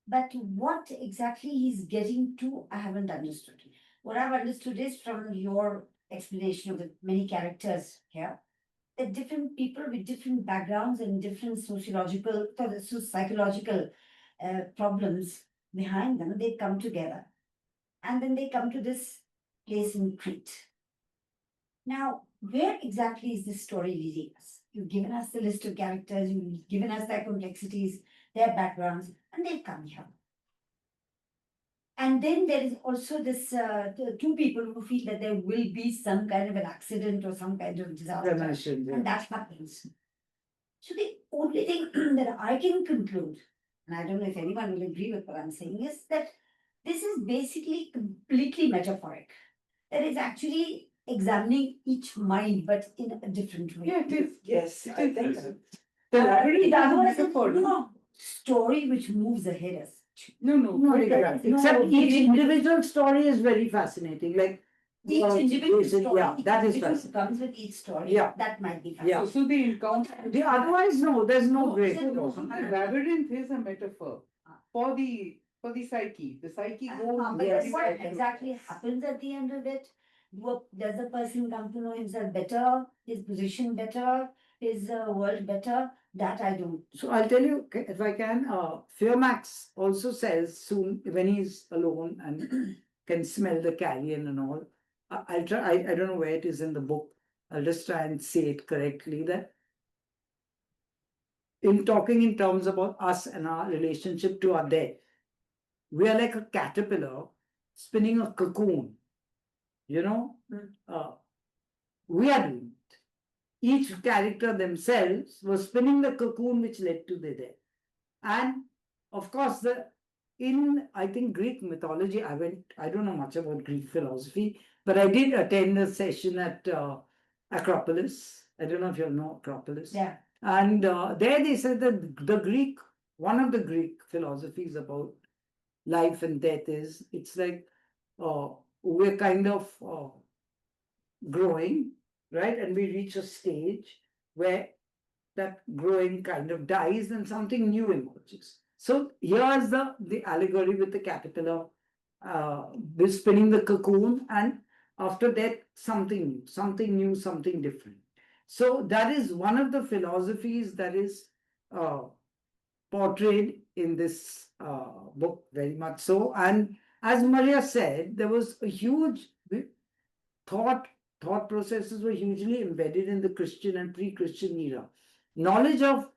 A: But what exactly he's getting to, I haven't understood. What I've understood is from your explanation of the many characters here, that different people with different backgrounds and different psychological problems behind them, they come together. And then they come to this place in Crete. Now, where exactly is this story leading us? You've given us the list of characters, you've given us their complexities, their backgrounds, and they come here. And then there is also this the two people who feel that there will be some kind of an accident or some kind of disaster,
B: Dimension, yeah.
A: and that happens. So the only thing that I can conclude, and I don't know if anyone will agree with what I'm saying, is that this is basically completely metaphoric. That is actually examining each mind, but in a different way.
D: Yeah, it is.
E: Yes, I think.
D: The
A: It
D: labyrinth is a
A: otherwise it's
D: metaphor.
A: no story which moves ahead us.
D: No,
B: No,
D: quite
B: exactly.
D: right.
B: Except
A: No,
B: each individual story is very fascinating. Like
A: Each individual
B: Jason,
A: story,
B: yeah, that is
A: which
B: fascinating.
A: comes with each story.
B: Yeah.
A: That might be
B: Yeah.
A: fascinating.
D: So the encounter.
B: Otherwise, no, there's no
A: No,
B: great.
A: so no,
B: story.
D: The labyrinth is a metaphor for the psyche. The psyche goes.
A: But
B: yes.
A: then what exactly happens at the end of it? Does the person come to know himself better, his position better, his world better? That I don't.
B: So I'll tell you, if I can, Fearmax also says soon when he's alone and can smell the carrion and all. I'll try, I don't know where it is in the book. I'll just try and say it correctly that in talking in terms about us and our relationship to our death, we are like a caterpillar spinning a cocoon. You know, we are doing it. Each character themselves was spinning the cocoon which led to their death. And of course, in I think Greek mythology, I don't know much about Greek philosophy, but I did attend a session at Acropolis. I don't know if you know Acropolis.
A: Yeah.
B: And there they said that one of the Greek philosophies about life and death is it's like we're kind of growing, right? And we reach a stage where that growing kind of dies and something new emerges. So here's the allegory with the caterpillar spinning the cocoon, and after that, something new, something different. So that is one of the philosophies that is portrayed in this book very much so. And as Maria said, there was a huge thought processes were hugely embedded in the Christian and pre-Christian era. Knowledge of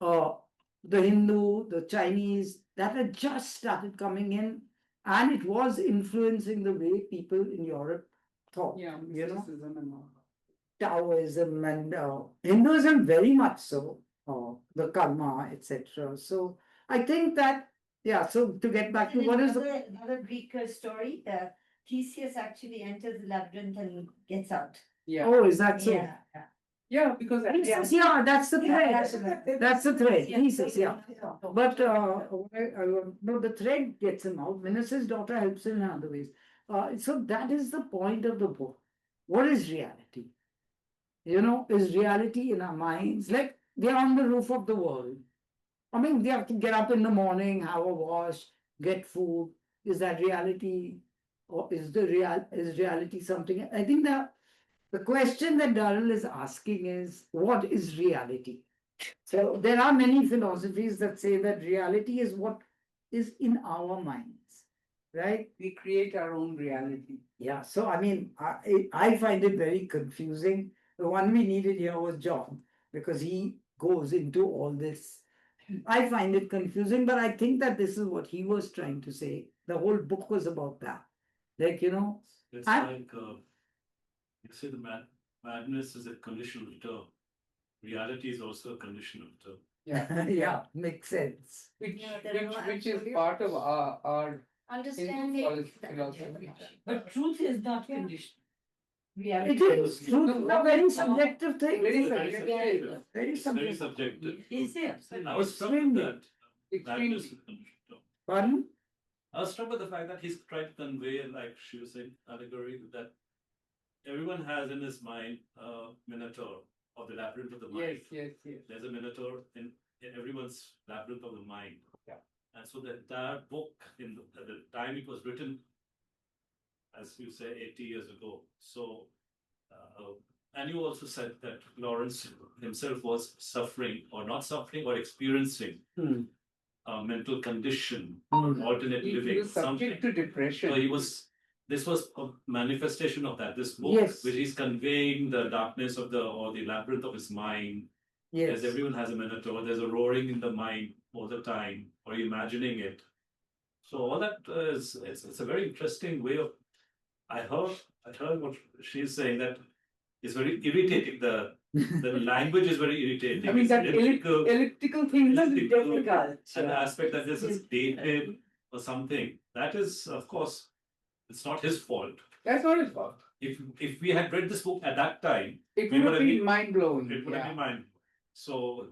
B: the Hindu, the Chinese, that had just started coming in, and it was influencing the way people in Europe thought.
D: Yeah,
B: you know,
D: mysticism and all.
B: Taoism and Hinduism very much so, the karma, etc. So I think that, yeah, so to get back to what is the
A: another Greek story? Theseus actually enters the labyrinth and gets out.
D: Yeah.
B: oh, is that so?
A: Yeah.
D: Yeah, because
B: Thesis, yeah, that's the
A: Yeah,
B: thread.
A: that's right.
B: That's the thread.
A: Yeah.
B: Thesis, yeah. But no, the thread gets him out. Ministers' daughter helps him in other ways. So that is the point of the book. What is reality? You know, is reality in our minds? Like they're on the roof of the world. I mean, they have to get up in the morning, have a wash, get food. Is that reality, or is reality something? I think the question that Durrell is asking is, what is reality? So there are many philosophies that say that reality is what is in our minds, right?
D: we create our own reality.
B: Yeah. So I mean, I find it very confusing. The one we needed here was John because he goes into all this. I find it confusing, but I think that this is what he was trying to say. The whole book was about that. Like, you know,
F: It's
B: I-
F: like you say the madness is a conditional term. Reality is also a conditional term.
D: Yeah.
B: yeah, makes sense.
D: Which,
A: Yeah, there are no
D: which is
A: absolute-
D: part of our
A: Understanding.
D: philosophy.
E: But truth is not conditional.
B: It is true. A very subjective thing.
D: Very
F: Very
D: subjective.
F: subjective.
B: Very
F: It's very
B: subjective.
F: subjective.
E: Is it?
F: I was struck with
B: Extremely.
F: that.
D: Extremely.
F: Madness is a conditional term.
B: Pardon?
F: I was struck with the fact that he's trying to convey, like she was saying, allegory that everyone has in his mind a minotaur of the labyrinth of the mind.
D: Yes.
F: There's a minotaur in everyone's labyrinth of the mind.
D: Yeah.
F: And so the entire book, at the time it was written, as you say, 80 years ago. So, and you also said that Lawrence himself was suffering or not suffering or experiencing mental condition,
B: Mm.
F: alternate
D: He
F: living,
D: was subject to depression.
F: So he was. This was a manifestation of that. This book,
B: Yes.
F: which is conveying the darkness of the labyrinth of his mind.
B: Yes.
F: As everyone has a minotaur, there's a roaring in the mind all the time, or imagining it. So all that is it's a very interesting way of. I heard what she's saying, that it's very irritating. The language is very irritating.
D: I mean,
F: It's
D: that
F: elliptical,
D: elliptical thing is
F: elliptical,
D: difficult.
F: and the aspect that this is dated or something. That is, of course, it's not his fault.
D: That's not his fault.
F: If we had read this book at that time,
D: It
F: we
D: would
F: would
D: have
F: have
D: been
F: been-
D: mind blowing.
F: it would have been mine. So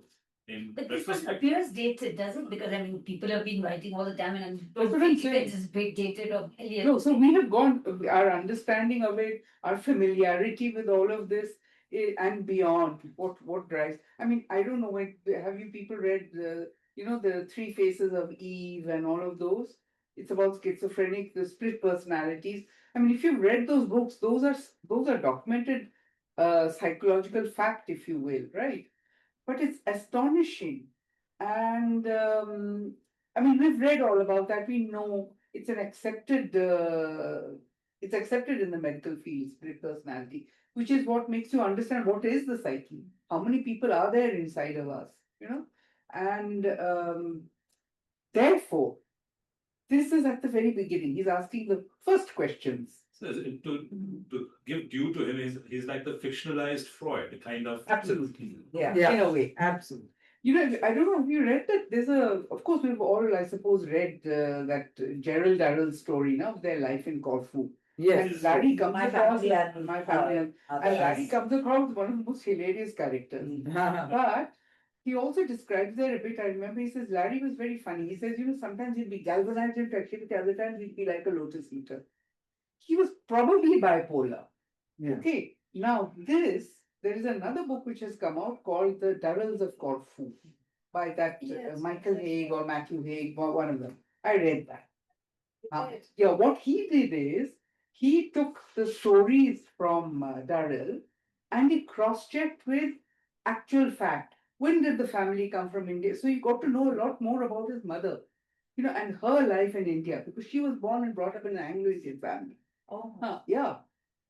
F: in
A: But this one
F: retrospect,
A: appears dated, does it? Because I mean, people have been writing all the time and I
D: That's
A: don't
D: what I'm
A: think
D: saying.
A: it is big dated or earlier.
D: No, so we have gone, our understanding of it, our familiarity with all of this and beyond, what drives. I mean, I don't know, have you people read the Three Faces of Eve and all of those? It's about schizophrenic, the split personalities. I mean, if you've read those books, those are documented psychological fact, if you will, right? But it's astonishing. And I mean, we've read all about that. We know it's accepted in the medical field, split personality, which is what makes you understand what is the psyche, how many people are there inside of us, and therefore, this is at the very beginning. He's asking the first questions.
F: so to give due to him, he's like the fictionalized Freud, a kind of.
D: Absolutely. Yeah,
B: Yeah.
D: in a way.
B: Absolutely.
D: I don't know if you read that. Of course, we've all, I suppose, read that Gerald Darrell's story, of their life in Corfu.
B: Yes.
D: And Larry comes
E: My
D: across,
E: family and
D: my family, and Larry comes across one of the most hilarious characters. But he also describes there a bit. I remember he says Larry was very funny. He says, sometimes he'd be galvanized into activity, other times he'd be like a lotus eater. He was probably bipolar.
B: Yeah.
D: Okay, now there is another book which has come out called The Durrells of Corfu by that
A: Yes,
D: Michael
A: yes.
D: Haig or Matthew Haig, one of them. I read that.
A: Right.
D: Yeah, what he did is he took the stories from Durrell and he cross-checked with actual fact. When did the family come from India? So he got to know a lot more about his mother, and her life in India, because she was born and brought up in an Anglo-Indian family.
A: Oh.
D: Yeah.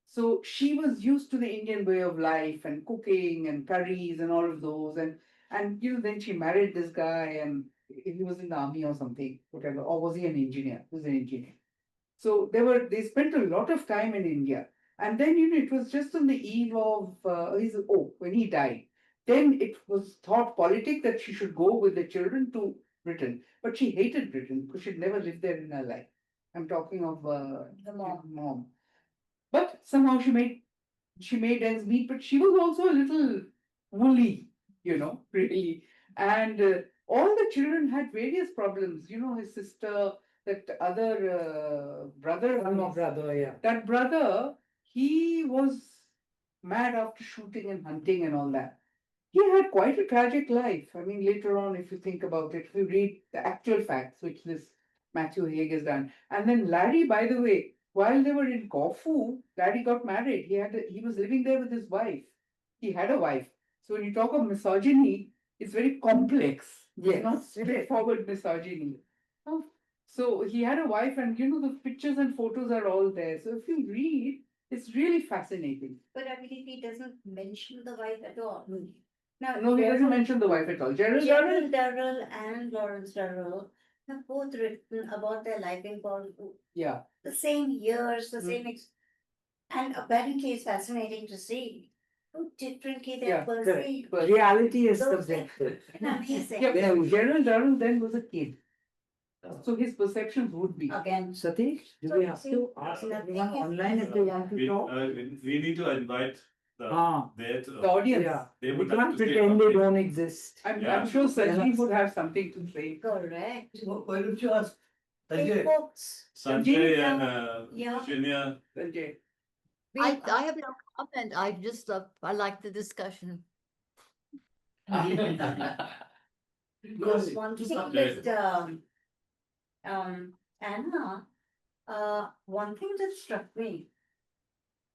D: So she was used to the Indian way of life and cooking and curries and all of those. And then she married this guy and he was in the army or something, whatever. Or was he an engineer? He was an engineer. So they spent a lot of time in India. And then, it was just on the eve of when he died. Then it was thought politic that she should go with the children to Britain. But she hated Britain because she'd never lived there in her life. I'm talking of
A: The mom.
D: But somehow she made ends meet, but she was also a little woolly, really. And all the children had various problems. His sister, that other brother,
B: One more brother, yeah.
D: that brother, he was mad after shooting and hunting and all that. He had quite a tragic life. I mean, later on, if you think about it, if you read the actual facts, which this Matthew Haig has done. And then Larry, by the way, while they were in Corfu, Larry got married. He was living there with his wife. He had a wife. So when you talk of misogyny, it's very complex.
B: Yes.
D: It's not straightforward misogyny. So he had a wife, and the pictures and photos are all there. So if you read, it's really fascinating.
A: But I believe he doesn't mention the wife at all. Now,
D: No, he doesn't mention the wife at all. Gerald Darrell,
A: Gerald Durrell and Lawrence Durrell have both written about their life in Corfu.
D: yeah.
A: The same years, the same and apparently it's fascinating to see how differently they
D: Yeah,
A: are
B: correct.
A: perceived.
D: But
B: Reality is
A: Those
B: subjective.
A: Amazing.
D: yeah,
B: Yeah.
D: Gerald Darrell then was a kid. So his perceptions would be.
A: Again.
B: Satish, do
A: So
B: we
A: you
B: have
A: see,
B: to ask
A: nothing
B: everyone
A: is
B: online if they want to
F: We,
B: talk?
F: we need to invite the
D: The audience.
B: Yeah.
F: they
B: We
F: would like
B: can't
F: to say
B: pretend they
F: something.
B: don't exist.
D: I'm sure Sanjeev would have something to say.
A: Correct.
G: Why don't you ask?
A: Big
G: Sanjay?
A: books.
F: Sanjay
A: Yeah.
F: and
A: Yeah.
F: Shinya.
D: Sanjay.
C: I have no comment. I like the discussion.
A: Because one thing with Anna, one thing that struck me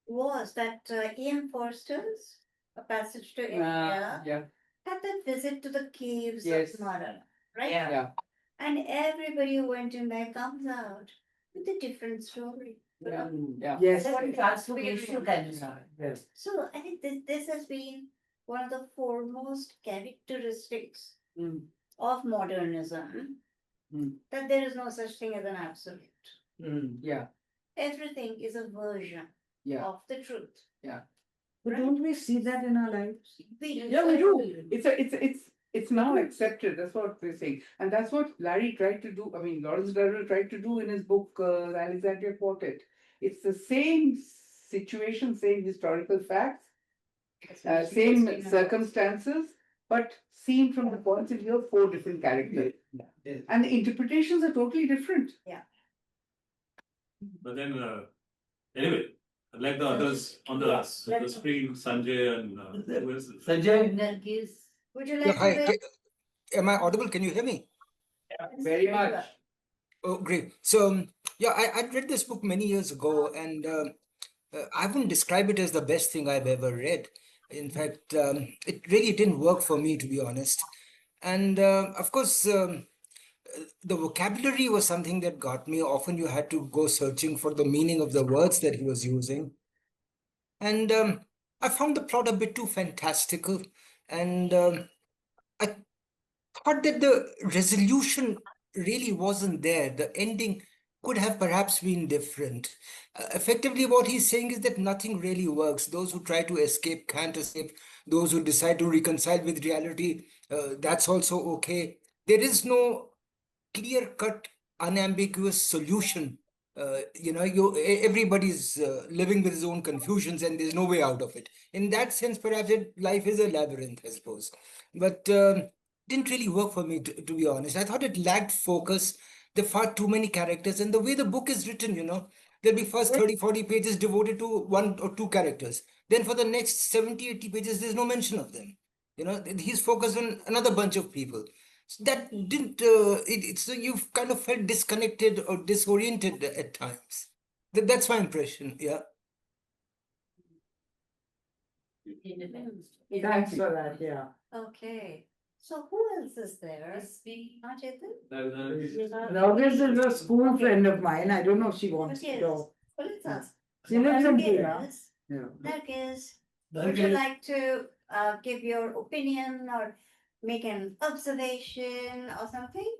A: was that Ian Forster's A Passage to India
D: Yeah.
A: had that visit to the caves
D: Yes.
A: of Mara, right?
D: Yeah.
A: And everybody who went in there comes out with a different story.
D: Yeah.
B: Yes.
A: That's what transformation can be.
B: Yes.
A: So I think this has been one of the foremost characteristics
B: Mm.
A: of modernism,
B: Mm.
A: that there is no such thing as an absolute.
B: Yeah.
A: Everything is a version
B: Yeah.
A: of the truth.
B: But don't we see that in our lives?
D: Yeah, we do. It's now accepted. That's what we're saying, and that's what Larry tried to do. I mean, Lawrence Durrell tried to do in his book The Alexandria Quartet. It's the same situation, same historical facts, same circumstances, but seen from the point of view of 4 different characters, and the interpretations are totally different.
F: But then, anyway, like the others on the screen, Sanjay and who is it?
B: Sanjay?
A: Nargis, would you
G: Yeah,
A: like
G: hi.
A: to say?
G: Am I audible? Can you hear me?
D: Very much.
G: Oh, great. So, yeah, I read this book many years ago, and I wouldn't describe it as the best thing I've ever read. In fact, it really didn't work for me, to be honest. And of course, the vocabulary was something that got me. Often you had to go searching for the meaning of the words that he was using. And I found the plot a bit too fantastical. And I thought that the resolution really wasn't there. The ending could have perhaps been different. Effectively, what he's saying is that nothing really works. Those who try to escape can't escape. Those who decide to reconcile with reality, that's also okay. There is no clear-cut, unambiguous solution. Everybody's living with his own confusions, and there's no way out of it. In that sense, perhaps life is a labyrinth, I suppose. But didn't really work for me, to be honest. I thought it lacked focus. There are far too many characters, and the way the book is written, there'll be first 30, 40 pages devoted to 1 or 2 characters. Then for the next 70, 80 pages, there's no mention of them. He's focused on another bunch of people. So that didn't, so you've kind of felt disconnected or disoriented at times. That's my impression, yeah.
B: Thanks for that, yeah.
A: Okay. So who else is there? Chetan?
B: Now, this is a school friend of mine. I don't know if she wants
A: Yes.
B: to go.
A: Well, let's ask.
B: She lives in Pune.
A: Nargis,
B: Yeah.
A: Nargis, would you like to give your opinion or make an observation or something?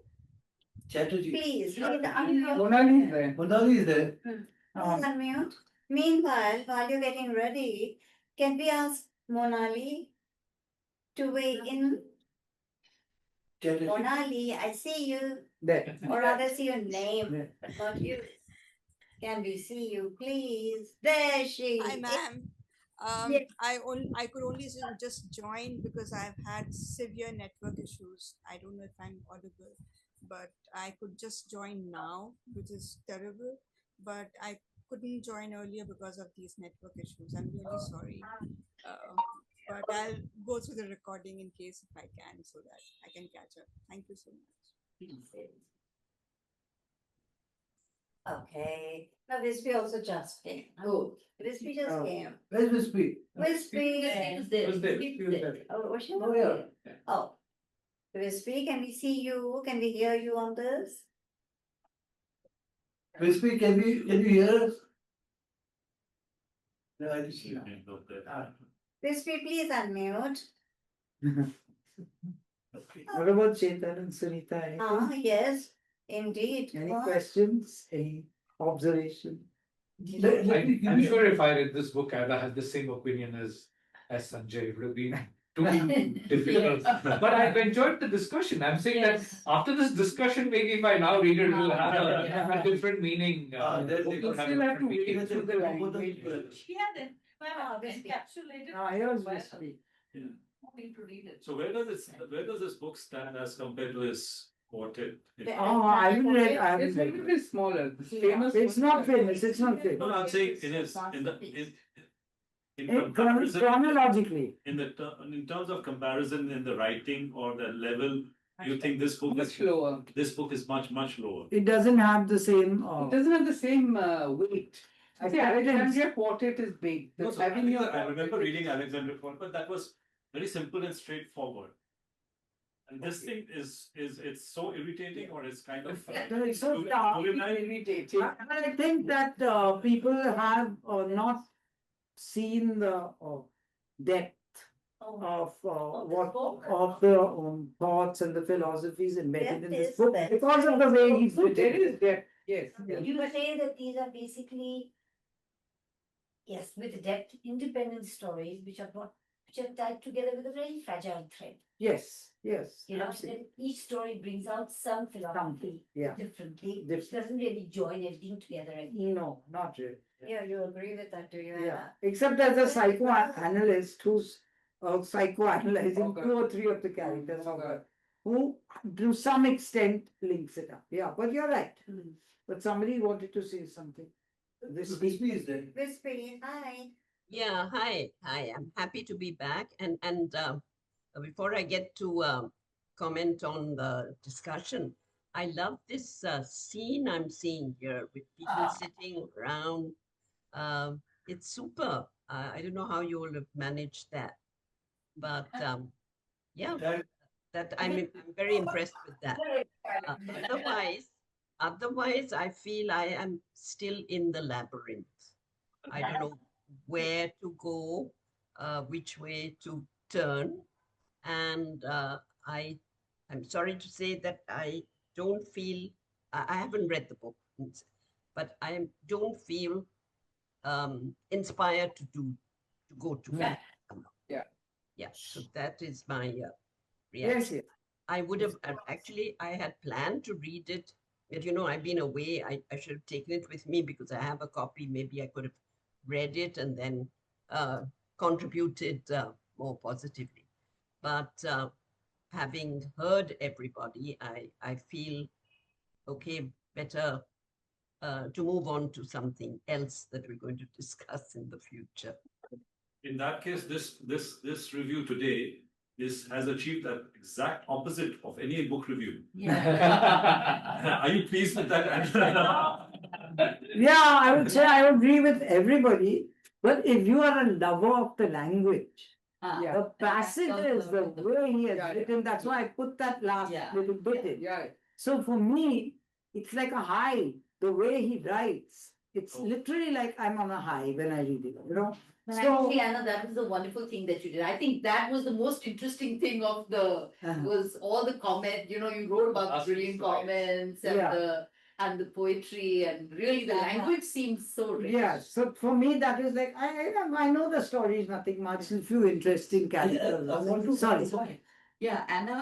H: Chatterjee.
A: Please, unmute.
D: Monali is there.
H: Monali is there.
A: Please unmute. Meanwhile, while you're getting ready, can we ask Monali to weigh in?
H: Chatterjee.
A: Monali, I see you,
B: There.
A: or rather see your name,
B: Yeah.
A: but not you. Can we see you, please? There she
I: Hi,
A: is.
I: ma'am.
A: Yes.
I: I could only just join because I've had severe network issues. I don't know if I'm audible, but I could just join now, which is terrible. But I couldn't join earlier because of these network issues. I'm really sorry. But I'll go through the recording in case if I can, so that I can catch up. Thank you so much.
A: Okay. Now Wispy also just came.
H: Oh.
A: Wispy just
B: Oh.
A: came.
H: Where's Wispy?
A: Wispy.
F: Tuesday.
A: Oh, was she not
H: Oh, yeah.
A: here? Oh. Wispy, can we see you? Can we hear you on this?
H: Wispy, can you hear us? No, I just.
A: Wispy, please unmute.
B: What about Chetan and Sunita? Anything?
A: Yes, indeed.
B: Any
A: What?
B: questions? Any observation?
J: I'm sure if I read this book, I'd have the same opinion as Sanjay. It would have been too difficult. But I've enjoyed the discussion. I'm saying that after this discussion, maybe if I now read it, it will have a different meaning.
H: There's
J: It will
H: a-
J: have a
D: Still have to
J: different meaning.
D: wait through the language.
I: She had
A: encapsulated.
B: Here's Wispy.
F: So where does this book stand as compared to his quartet?
B: Oh, I haven't read. I
D: It's
B: haven't
D: a
B: read.
D: little bit smaller. The famous
B: It's
D: one-
B: not famous. It's not famous.
F: No, I'm saying in
B: In
F: comparison,
B: chronologically,
F: in terms of comparison in the writing or the level, you think this book
D: much
F: is
D: lower.
F: much lower.
B: it doesn't have the same.
D: It doesn't have the same weight. I say
B: Acceptance.
D: Alexandria Quartet is big.
F: No,
D: The
F: so
D: Avignon
F: I remember
D: Quartet is-
F: reading Alexander Ford, but that was very simple and straightforward. And this thing is it's so irritating, or it's kind of
B: It's so dark.
D: irritating.
B: I think that people have not seen the depth of what of the thoughts and the philosophies embedded in
A: Depth
B: this
A: is
B: book
A: there.
B: because of the way he's
D: So there
B: written.
D: is depth, yes.
A: You say that these are basically, yes, with depth, independent stories which are tied together with a very fragile thread.
B: Yes, yes,
A: You know,
B: absolutely.
A: that each story brings out some philosophy
B: yeah.
A: differently, which doesn't really join everything together.
B: No, not really.
A: Yeah, you agree with that, do you?
B: Yeah,
A: Anna?
B: except as a psychoanalyst who's psychoanalyzing
D: Okay.
B: 2 or 3 of the characters of
D: Okay.
B: her, who to some extent links it up. Yeah, but you're right.
A: Mm.
B: But somebody wanted to say something. This
H: Crispy is there.
A: Crispy, hi.
K: Yeah, hi. I'm happy to be back. And before I get to comment on the discussion, I love this scene I'm seeing here with people sitting around. It's super. I don't know how you will have managed that, but yeah, that I'm very impressed with that. Otherwise, I feel I am still in the labyrinth. I don't know where to go, which way to turn, and I'm sorry to say that I don't feel I haven't read the book, but I don't feel inspired to go to it.
D: Yeah.
K: Yeah. So that is my
B: yes,
K: reaction.
B: yes.
K: I would have actually, I had planned to read it, but I've been away. I should have taken it with me because I have a copy. Maybe I could have read it and then contributed more positively. But having heard everybody, I feel okay, better to move on to something else that we're going to discuss in the future.
F: In that case, this review today has achieved that exact opposite of any book review. Are you pleased with that?
B: Yeah, I would say I agree with everybody. But if you are a lover of the language,
D: Yeah.
B: the passages, the way he has
D: Yeah, yeah.
B: written, that's why I put that last little bit in.
D: Yeah.
B: So for me, it's like a high, the way he writes. It's literally like I'm on a high when I read it,
L: But
B: So-
L: actually, Anna, that was the wonderful thing that you did. I think that was the most interesting thing of the was all the comment. You wrote about
J: Last
L: brilliant
J: piece, right.
L: comments and
B: Yeah.
L: the poetry, and really the language seems so rich.
B: Yeah, so for me that is like I know the story is nothing much, a few interesting characters.
E: I want to
B: Sorry.
E: Yeah, Anna,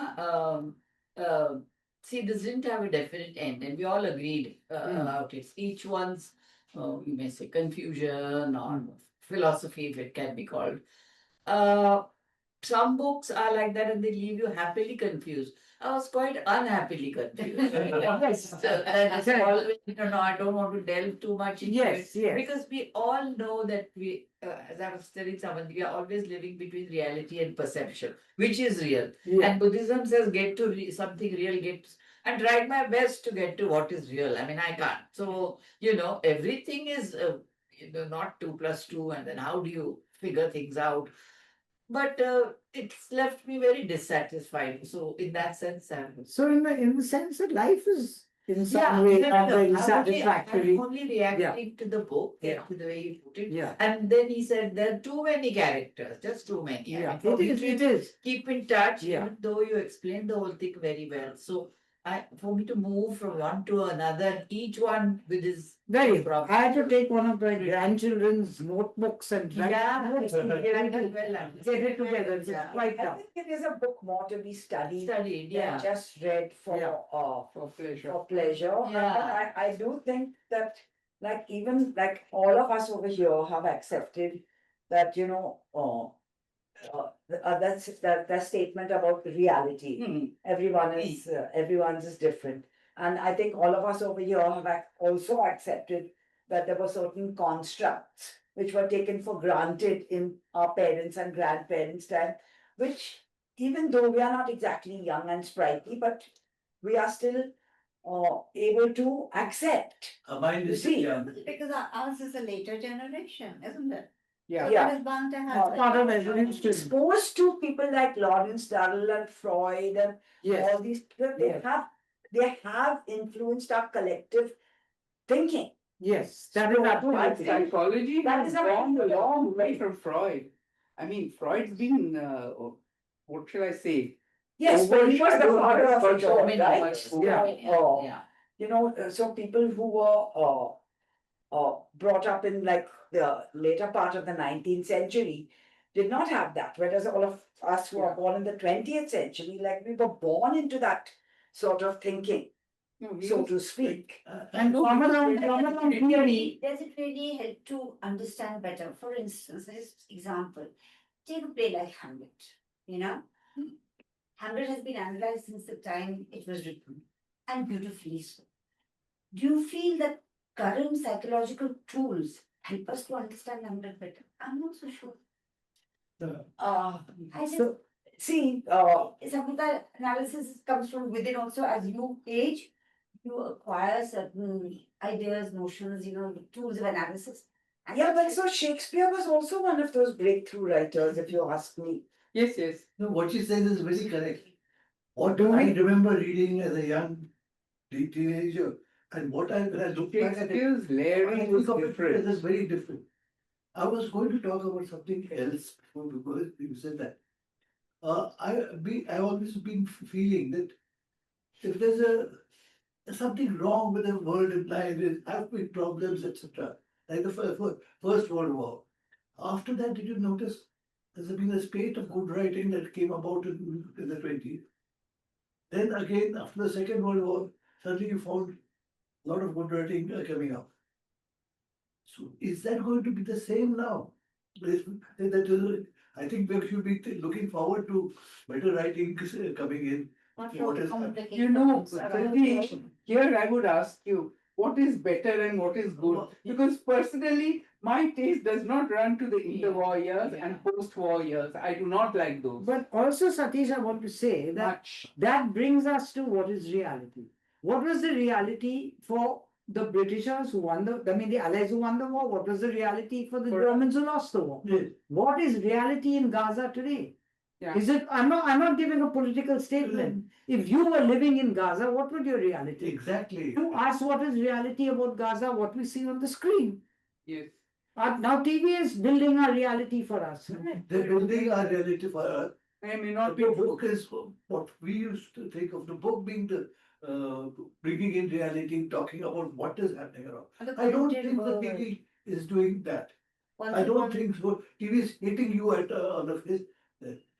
E: see, this didn't have a definite end, and we all agreed about it. Each one's, you may say, confusion or philosophy, if it can be called. Some books are like that, and they leave you happily confused. I was quite unhappily confused. So that's always, I don't want to delve too much into it.
B: Yes.
E: Because we all know that as I was telling someone, we are always living between reality and perception, which is real.
B: Yeah.
E: And Buddhism says get to something real, and try my best to get to what is real. I mean, I can't. So, everything is, not 2 + 2, and then how do you figure things out? But it's left me very dissatisfied. So, in that sense,
B: So in the sense that life is in some way not very satisfactory.
E: I'm only reacting to the book,
B: Yeah.
E: to the way you put it.
B: Yeah.
E: And then he said there are too many characters, just too many. I
B: Yeah,
E: mean, for me
B: it
E: to
B: is.
E: keep in touch,
B: Yeah.
E: even though you explained the whole thing very well. So for me to move from one to another, each one with his
B: Very.
E: problem.
B: I had to take one of my grandchildren's notebooks and write notes to get it together. It's quite
E: I
B: tough.
E: think it is a book more to be studied
B: Studied,
E: than just read for
D: For pleasure.
E: for pleasure.
B: Yeah.
E: I do think that even all of us over here have accepted that, that's that statement about reality. Everyone's is different. And I think all of us over here have also accepted that there were certain constructs which were taken for granted in our parents' and grandparents' time, which even though we are not exactly young and sprightly, but we are still able to accept.
H: Mine
E: You
H: is
E: see,
H: young.
A: Because ours is a later generation, isn't it?
D: Yeah.
E: Yeah.
A: It is bound to happen.
B: Part of evolution.
E: Exposed to people like Lawrence Durrell and Freud and
B: Yes.
E: all these people,
B: Yes.
E: they have influenced our collective thinking.
B: Yes, that is
E: So,
B: absolutely.
E: I think
D: Psychology
E: that
D: has
E: is a
D: gone a
E: very-
D: long way from Freud. I mean, Freud's been, what shall I say?
E: Yes, but he was the
D: Overshadowed
E: father
D: by
E: of it all,
L: Many
E: right?
L: much.
E: So,
B: Yeah.
E: you know, so people who were brought up in like the later part of the 19th century did not have that, whereas all of us who are born in the 20th century, like we were born into that sort of thinking,
D: No,
E: so to speak.
B: And common theory.
A: Does it really help to understand better? For instance, this example, take a play like Hamlet, you know? Hamlet has been analyzed since the time it was written, and beautifully so. Do you feel that current psychological tools help us to understand Hamlet better? I'm not so sure. I just,
E: So, see,
A: some of the analysis comes from within also. As you age, you acquire certain ideas, notions, tools of analysis. And
E: yeah, but so Shakespeare was also one of those breakthrough writers, if you ask me.
D: Yes, yes.
H: No, what she says is very correct. What
B: Do
H: I
B: we-
H: remember reading as a young teenager, and when I look back at it,
D: Shakespeare's
H: I
D: layering was
H: think of it
D: different.
H: as very different. I was going to talk about something else before because you said that. I always been feeling that if there's something wrong with the world in life, there's have been problems, etc. Like the First World War. After that, did you notice there's been a spate of good writing that came about in the 20s? Then again, after the Second World War, suddenly you found a lot of good writing coming up. So is that going to be the same now? I think we should be looking forward to better writing coming in. What is
D: You know, Pradeep, here I would ask you, what is better and what is good? Because personally, my taste does not run to the interwar years and post-war years. I do not like those.
B: But also, Satish, I want to say that
D: Much.
B: that brings us to what is reality. What was the reality for the Britishers who won the Allies who won the war? What was the reality for the Germans who lost the war?
H: Yes.
B: What is reality in Gaza today?
D: Yeah.
B: Is it? I'm not giving a political statement. If you were living in Gaza, what would your reality?
H: Exactly.
B: To us, what is reality about Gaza? What we see on the screen.
D: Yes.
B: Now TV is building a reality for us.
H: They're building our reality for us.
D: I may not be
H: The book is what we used to think of the book being the bringing in reality, talking about what is happening around. I don't think the TV is doing that. I don't think so. TV is hitting you at on the face.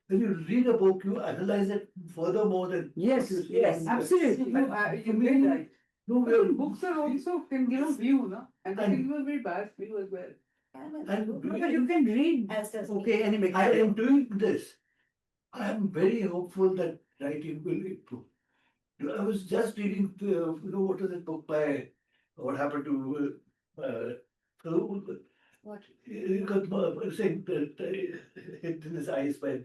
H: When you read a book, you analyze it furthermore than
B: Yes,
H: what you see
B: yes,
H: on the-
B: absolutely.
D: You mean right.
H: No,
D: Well, books are also can give a view, no? And they
H: And-
D: can give a very bad view as well.
H: And
B: But you can read.
A: As does
B: Okay, anyway.
H: I am doing this. I am very hopeful that writing will improve. I was just reading, what is that book by, what happened to,
A: What?
H: he got saying that hit in his eyes by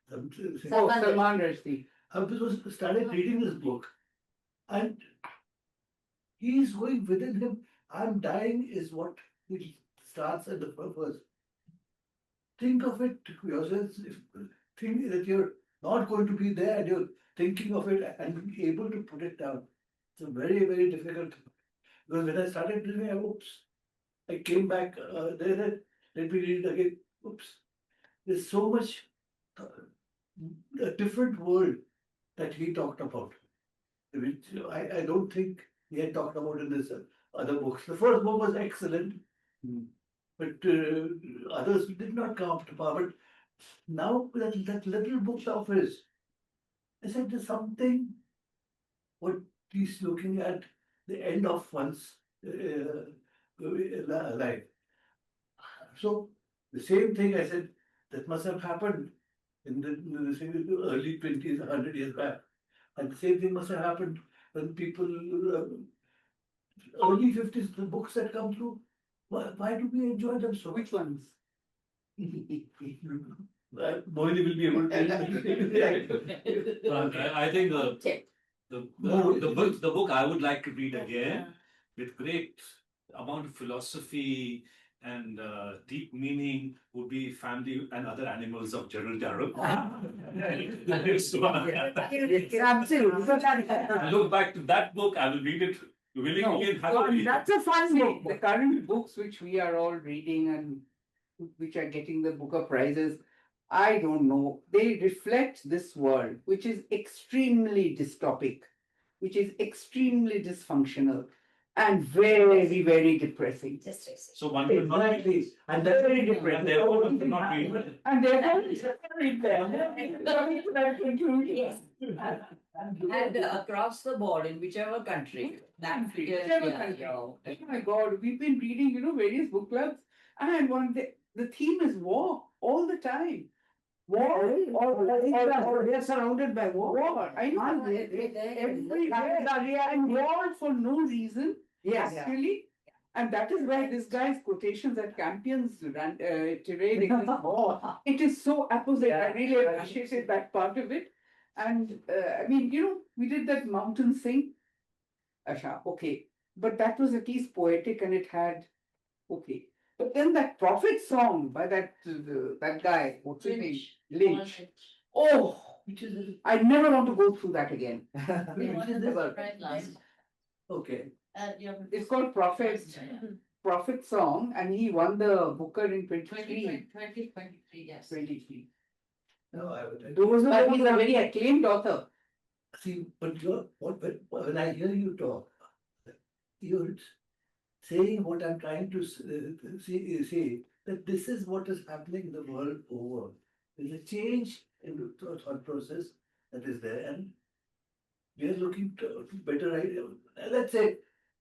H: some.
D: Oh, Salman Rushdie.
H: I started reading this book, and he's going within him. I'm dying is what he starts at the first. Think of it yourself. Think that you're not going to be there and you're thinking of it and being able to put it down. It's a very, very difficult. Because when I started reading, oops, I came back, let me read it again. Oops. There's so much, a different world that he talked about, which I don't think he had talked about in this other books. The first book was excellent, but others did not come up to par. But now that little book of his, I said there's something what he's looking at the end of one's life. So the same thing I said that must have happened in the early 20s, 100 years back. And the same thing must have happened when people, early 50s, the books that come through, why do we enjoy them so?
D: Which ones?
H: Moini will be able to
F: I think the book I would like to read again with great amount of philosophy and deep meaning would be Family and Other Animals of General Darrow. I look back to that book, I will read it willingly and happily.
B: That's a fun book.
D: The current books which we are all reading and which are getting the Booker prizes, I don't know. They reflect this world, which is extremely dystopic, which is extremely dysfunctional, and very, very depressing.
F: So one could not
H: Exactly.
D: And very depressing.
F: and therefore one could not read it.
D: And therefore, read them. Coming to that conclusion.
E: And across the board, in whichever country, that figure,
D: Whichever country. Oh my God, we've been reading, various book clubs, and the theme is war all the time. War,
B: Or they're surrounded by war.
D: war. I know. Everywhere. And war for no reason.
B: Yes.
D: Actually. And that is why this guy's quotations at Campion's tirade against war. It is so apposite. I really appreciated that part of it. And I mean, we did that mountain thing. Asha, okay. But that was at least poetic and it had, okay. But then that prophet song by that guy, what's his name? Lynch. Oh, I never want to go through that again.
H: Okay.
D: It's called Prophet Song, and he won the Booker in 23.
L: 2023, yes.
D: 23.
H: No, I would.
D: But he's a very acclaimed author.
H: See, but when I hear you talk, you're saying what I'm trying to say, that this is what is happening the world over. There's a change in the thought process that is there, and we are looking to better ideas. Let's say,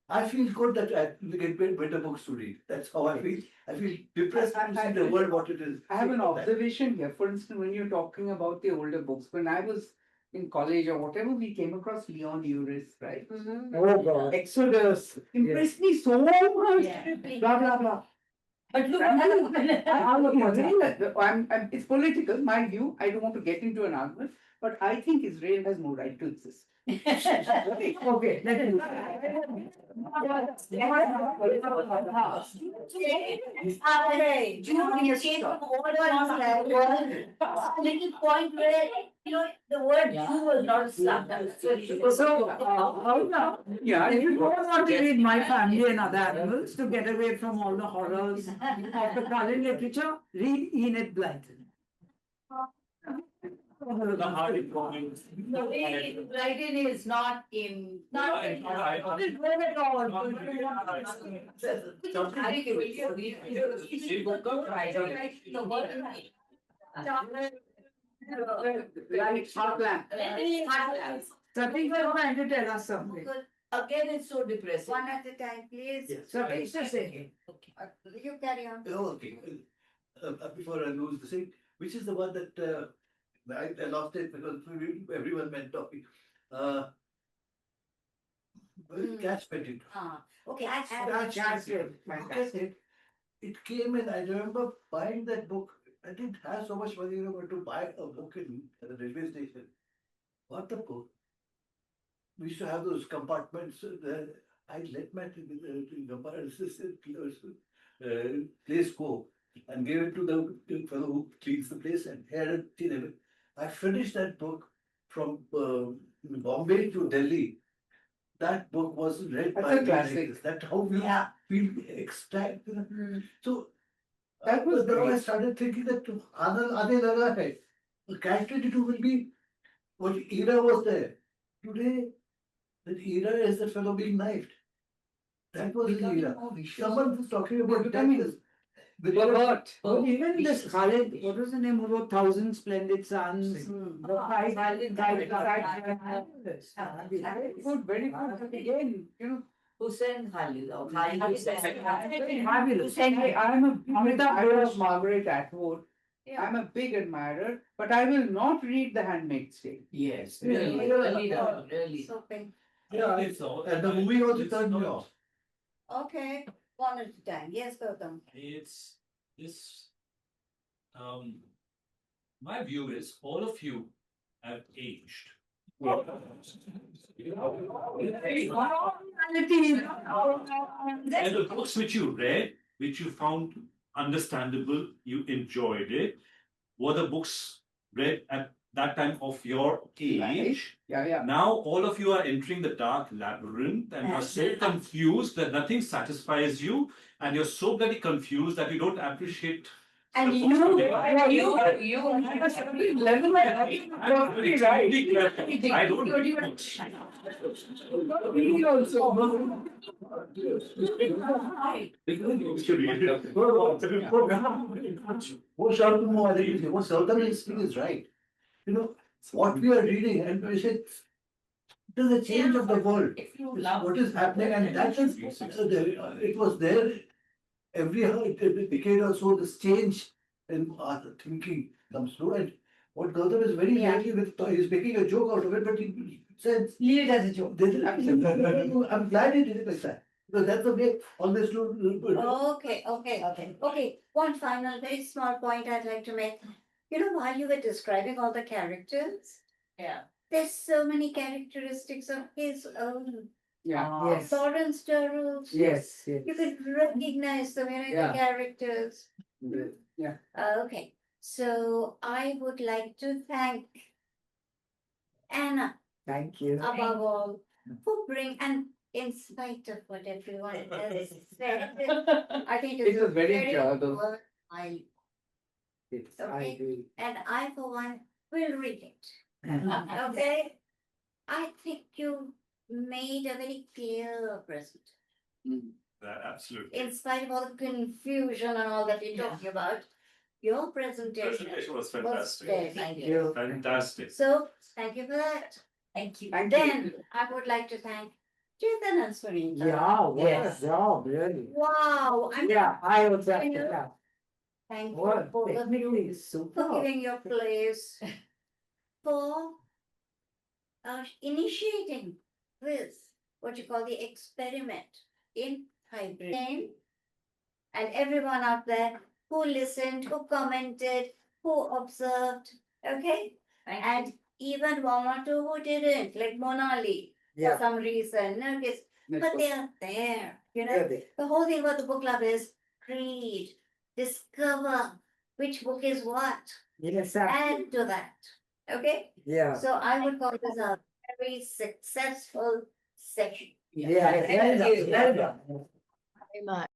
H: I feel good that I get better books to read. That's how I feel. I feel depressed to see the world what it is.
D: I have an observation here. For instance, when you're talking about the older books, when I was in college or whatever, we came across Leon Uris, right?
B: Oh God.
D: Exodus impressed me so much.
L: Yeah.
D: Blah blah blah.
L: But look
D: It's political, my view. I don't want to get into an argument, but I think Israel has no right to exist.
B: Okay, let me.
A: Okay, you came from all the little point where, the word Jew was not slandered.
B: So, how now?
D: Yeah,
B: If you don't want to read My Family and Other Animals to get away from all the horrors of the current literature, read Enid Blyton.
F: The hard point.
L: the way Blyton is not in.
B: Satish was trying to tell us something.
E: Again, it's so depressing.
A: One at a time, please.
H: Yes.
B: Satish, just say.
A: You carry on.
H: Okay. Before I lose the thing, which is the one that I lost it because everyone went talking. Catch Pettit.
A: Okay,
H: Fantastic. It came in, I remember buying that book. I didn't have so much money to buy a book at the railway station. What the book? We used to have those compartments. I let my place go and gave it to the fellow who cleans the place and had it. I finished that book from Bombay to Delhi. That book was read
D: That's
H: by
D: a
H: me
D: classic.
H: like this. That's how we feel extract. So
D: That was
H: now I
D: great.
H: started thinking that aane laga hai. The Catch-22 will be what era was there. Today, that era is the fellow being knifed. That was his era. Someone was talking about that.
B: But even this Khalid, what was the name of those 1,000 Splendid Suns? The five
D: Very good. Again,
E: Hussein Khalid.
B: Fabulous.
D: I'm a big admirer of Margaret Atwood. I'm a big admirer, but I will not read The Handmaid's Tale.
H: Yes.
E: Really.
A: Something.
H: Yeah, and the movie also turned me off.
A: Okay, one at a time. Yes, Gautam.
F: It's this. My view is all of you have aged. And the books which you read which you found understandable, you enjoyed it? Were the books read at that time of your age?
D: Yeah.
F: Now all of you are entering the dark labyrinth and are so confused that nothing satisfies you, and you're so bloody confused that you don't appreciate.
A: And
F: the
A: you,
F: books.
A: you,
F: I don't.
H: What Sautami is speaking is right. You know, what we are reading, and we say, it is a change of the world.
L: If you
H: It's
L: love
H: what is happening, and that is, it was there every decade or so, this change in our thinking comes through. And what Gautam is very
A: Yeah.
H: rarely with, he's making a joke out of it, but he says,
E: Leave it as a joke.
H: I'm glad he did it like that. Because that's the way always do.
A: Okay. One final, very small point I'd like to make. You know, while you were describing all the characters,
L: Yeah.
A: there's so many characteristics of his own.
D: Yeah.
B: Yes.
A: Lawrence Durrell.
B: Yes,
A: You
B: yes.
A: could recognize them, in
B: Yeah.
A: the characters.
D: Yeah.
A: Okay, so I would like to thank Anna
B: Thank you.
A: above all for and in spite of what everyone has said, I think
D: It
A: it's
D: was
A: a
D: very
A: very
D: enjoyable.
A: worthwhile,
B: Yes, I
A: Okay.
B: agree.
A: and I for one will read it. Okay, I think you made a very clear presentation.
F: Absolutely.
A: In spite of all the confusion and all that you're talking about, your presentation
F: Presentation was
A: was
F: fantastic.
A: very
B: Thank
A: good.
B: you.
F: Fantastic.
A: So, thank you for that.
L: Thank you.
A: Then I would like to thank Chetan and Sunita.
B: Yeah, what a
E: Yes.
B: job, really.
A: Wow, I mean,
B: Yeah, I was at
A: You know,
B: that.
A: thank you
B: What
A: both of you
B: technically is
A: for
B: super.
A: giving your place, for initiating this, what you call the experiment in hybrid. And everyone out there who listened, who commented, who observed, okay? And even one or two who didn't, like Monali, for
B: Yeah.
A: some reason, notice, but they are there,
B: Yeah, they-
A: The whole thing about the book club is read, discover which book is what,
B: Yes,
A: add to that, okay?
B: yeah.
A: So I would call this a very successful session.
B: Yeah, well done, well done.
C: Very much.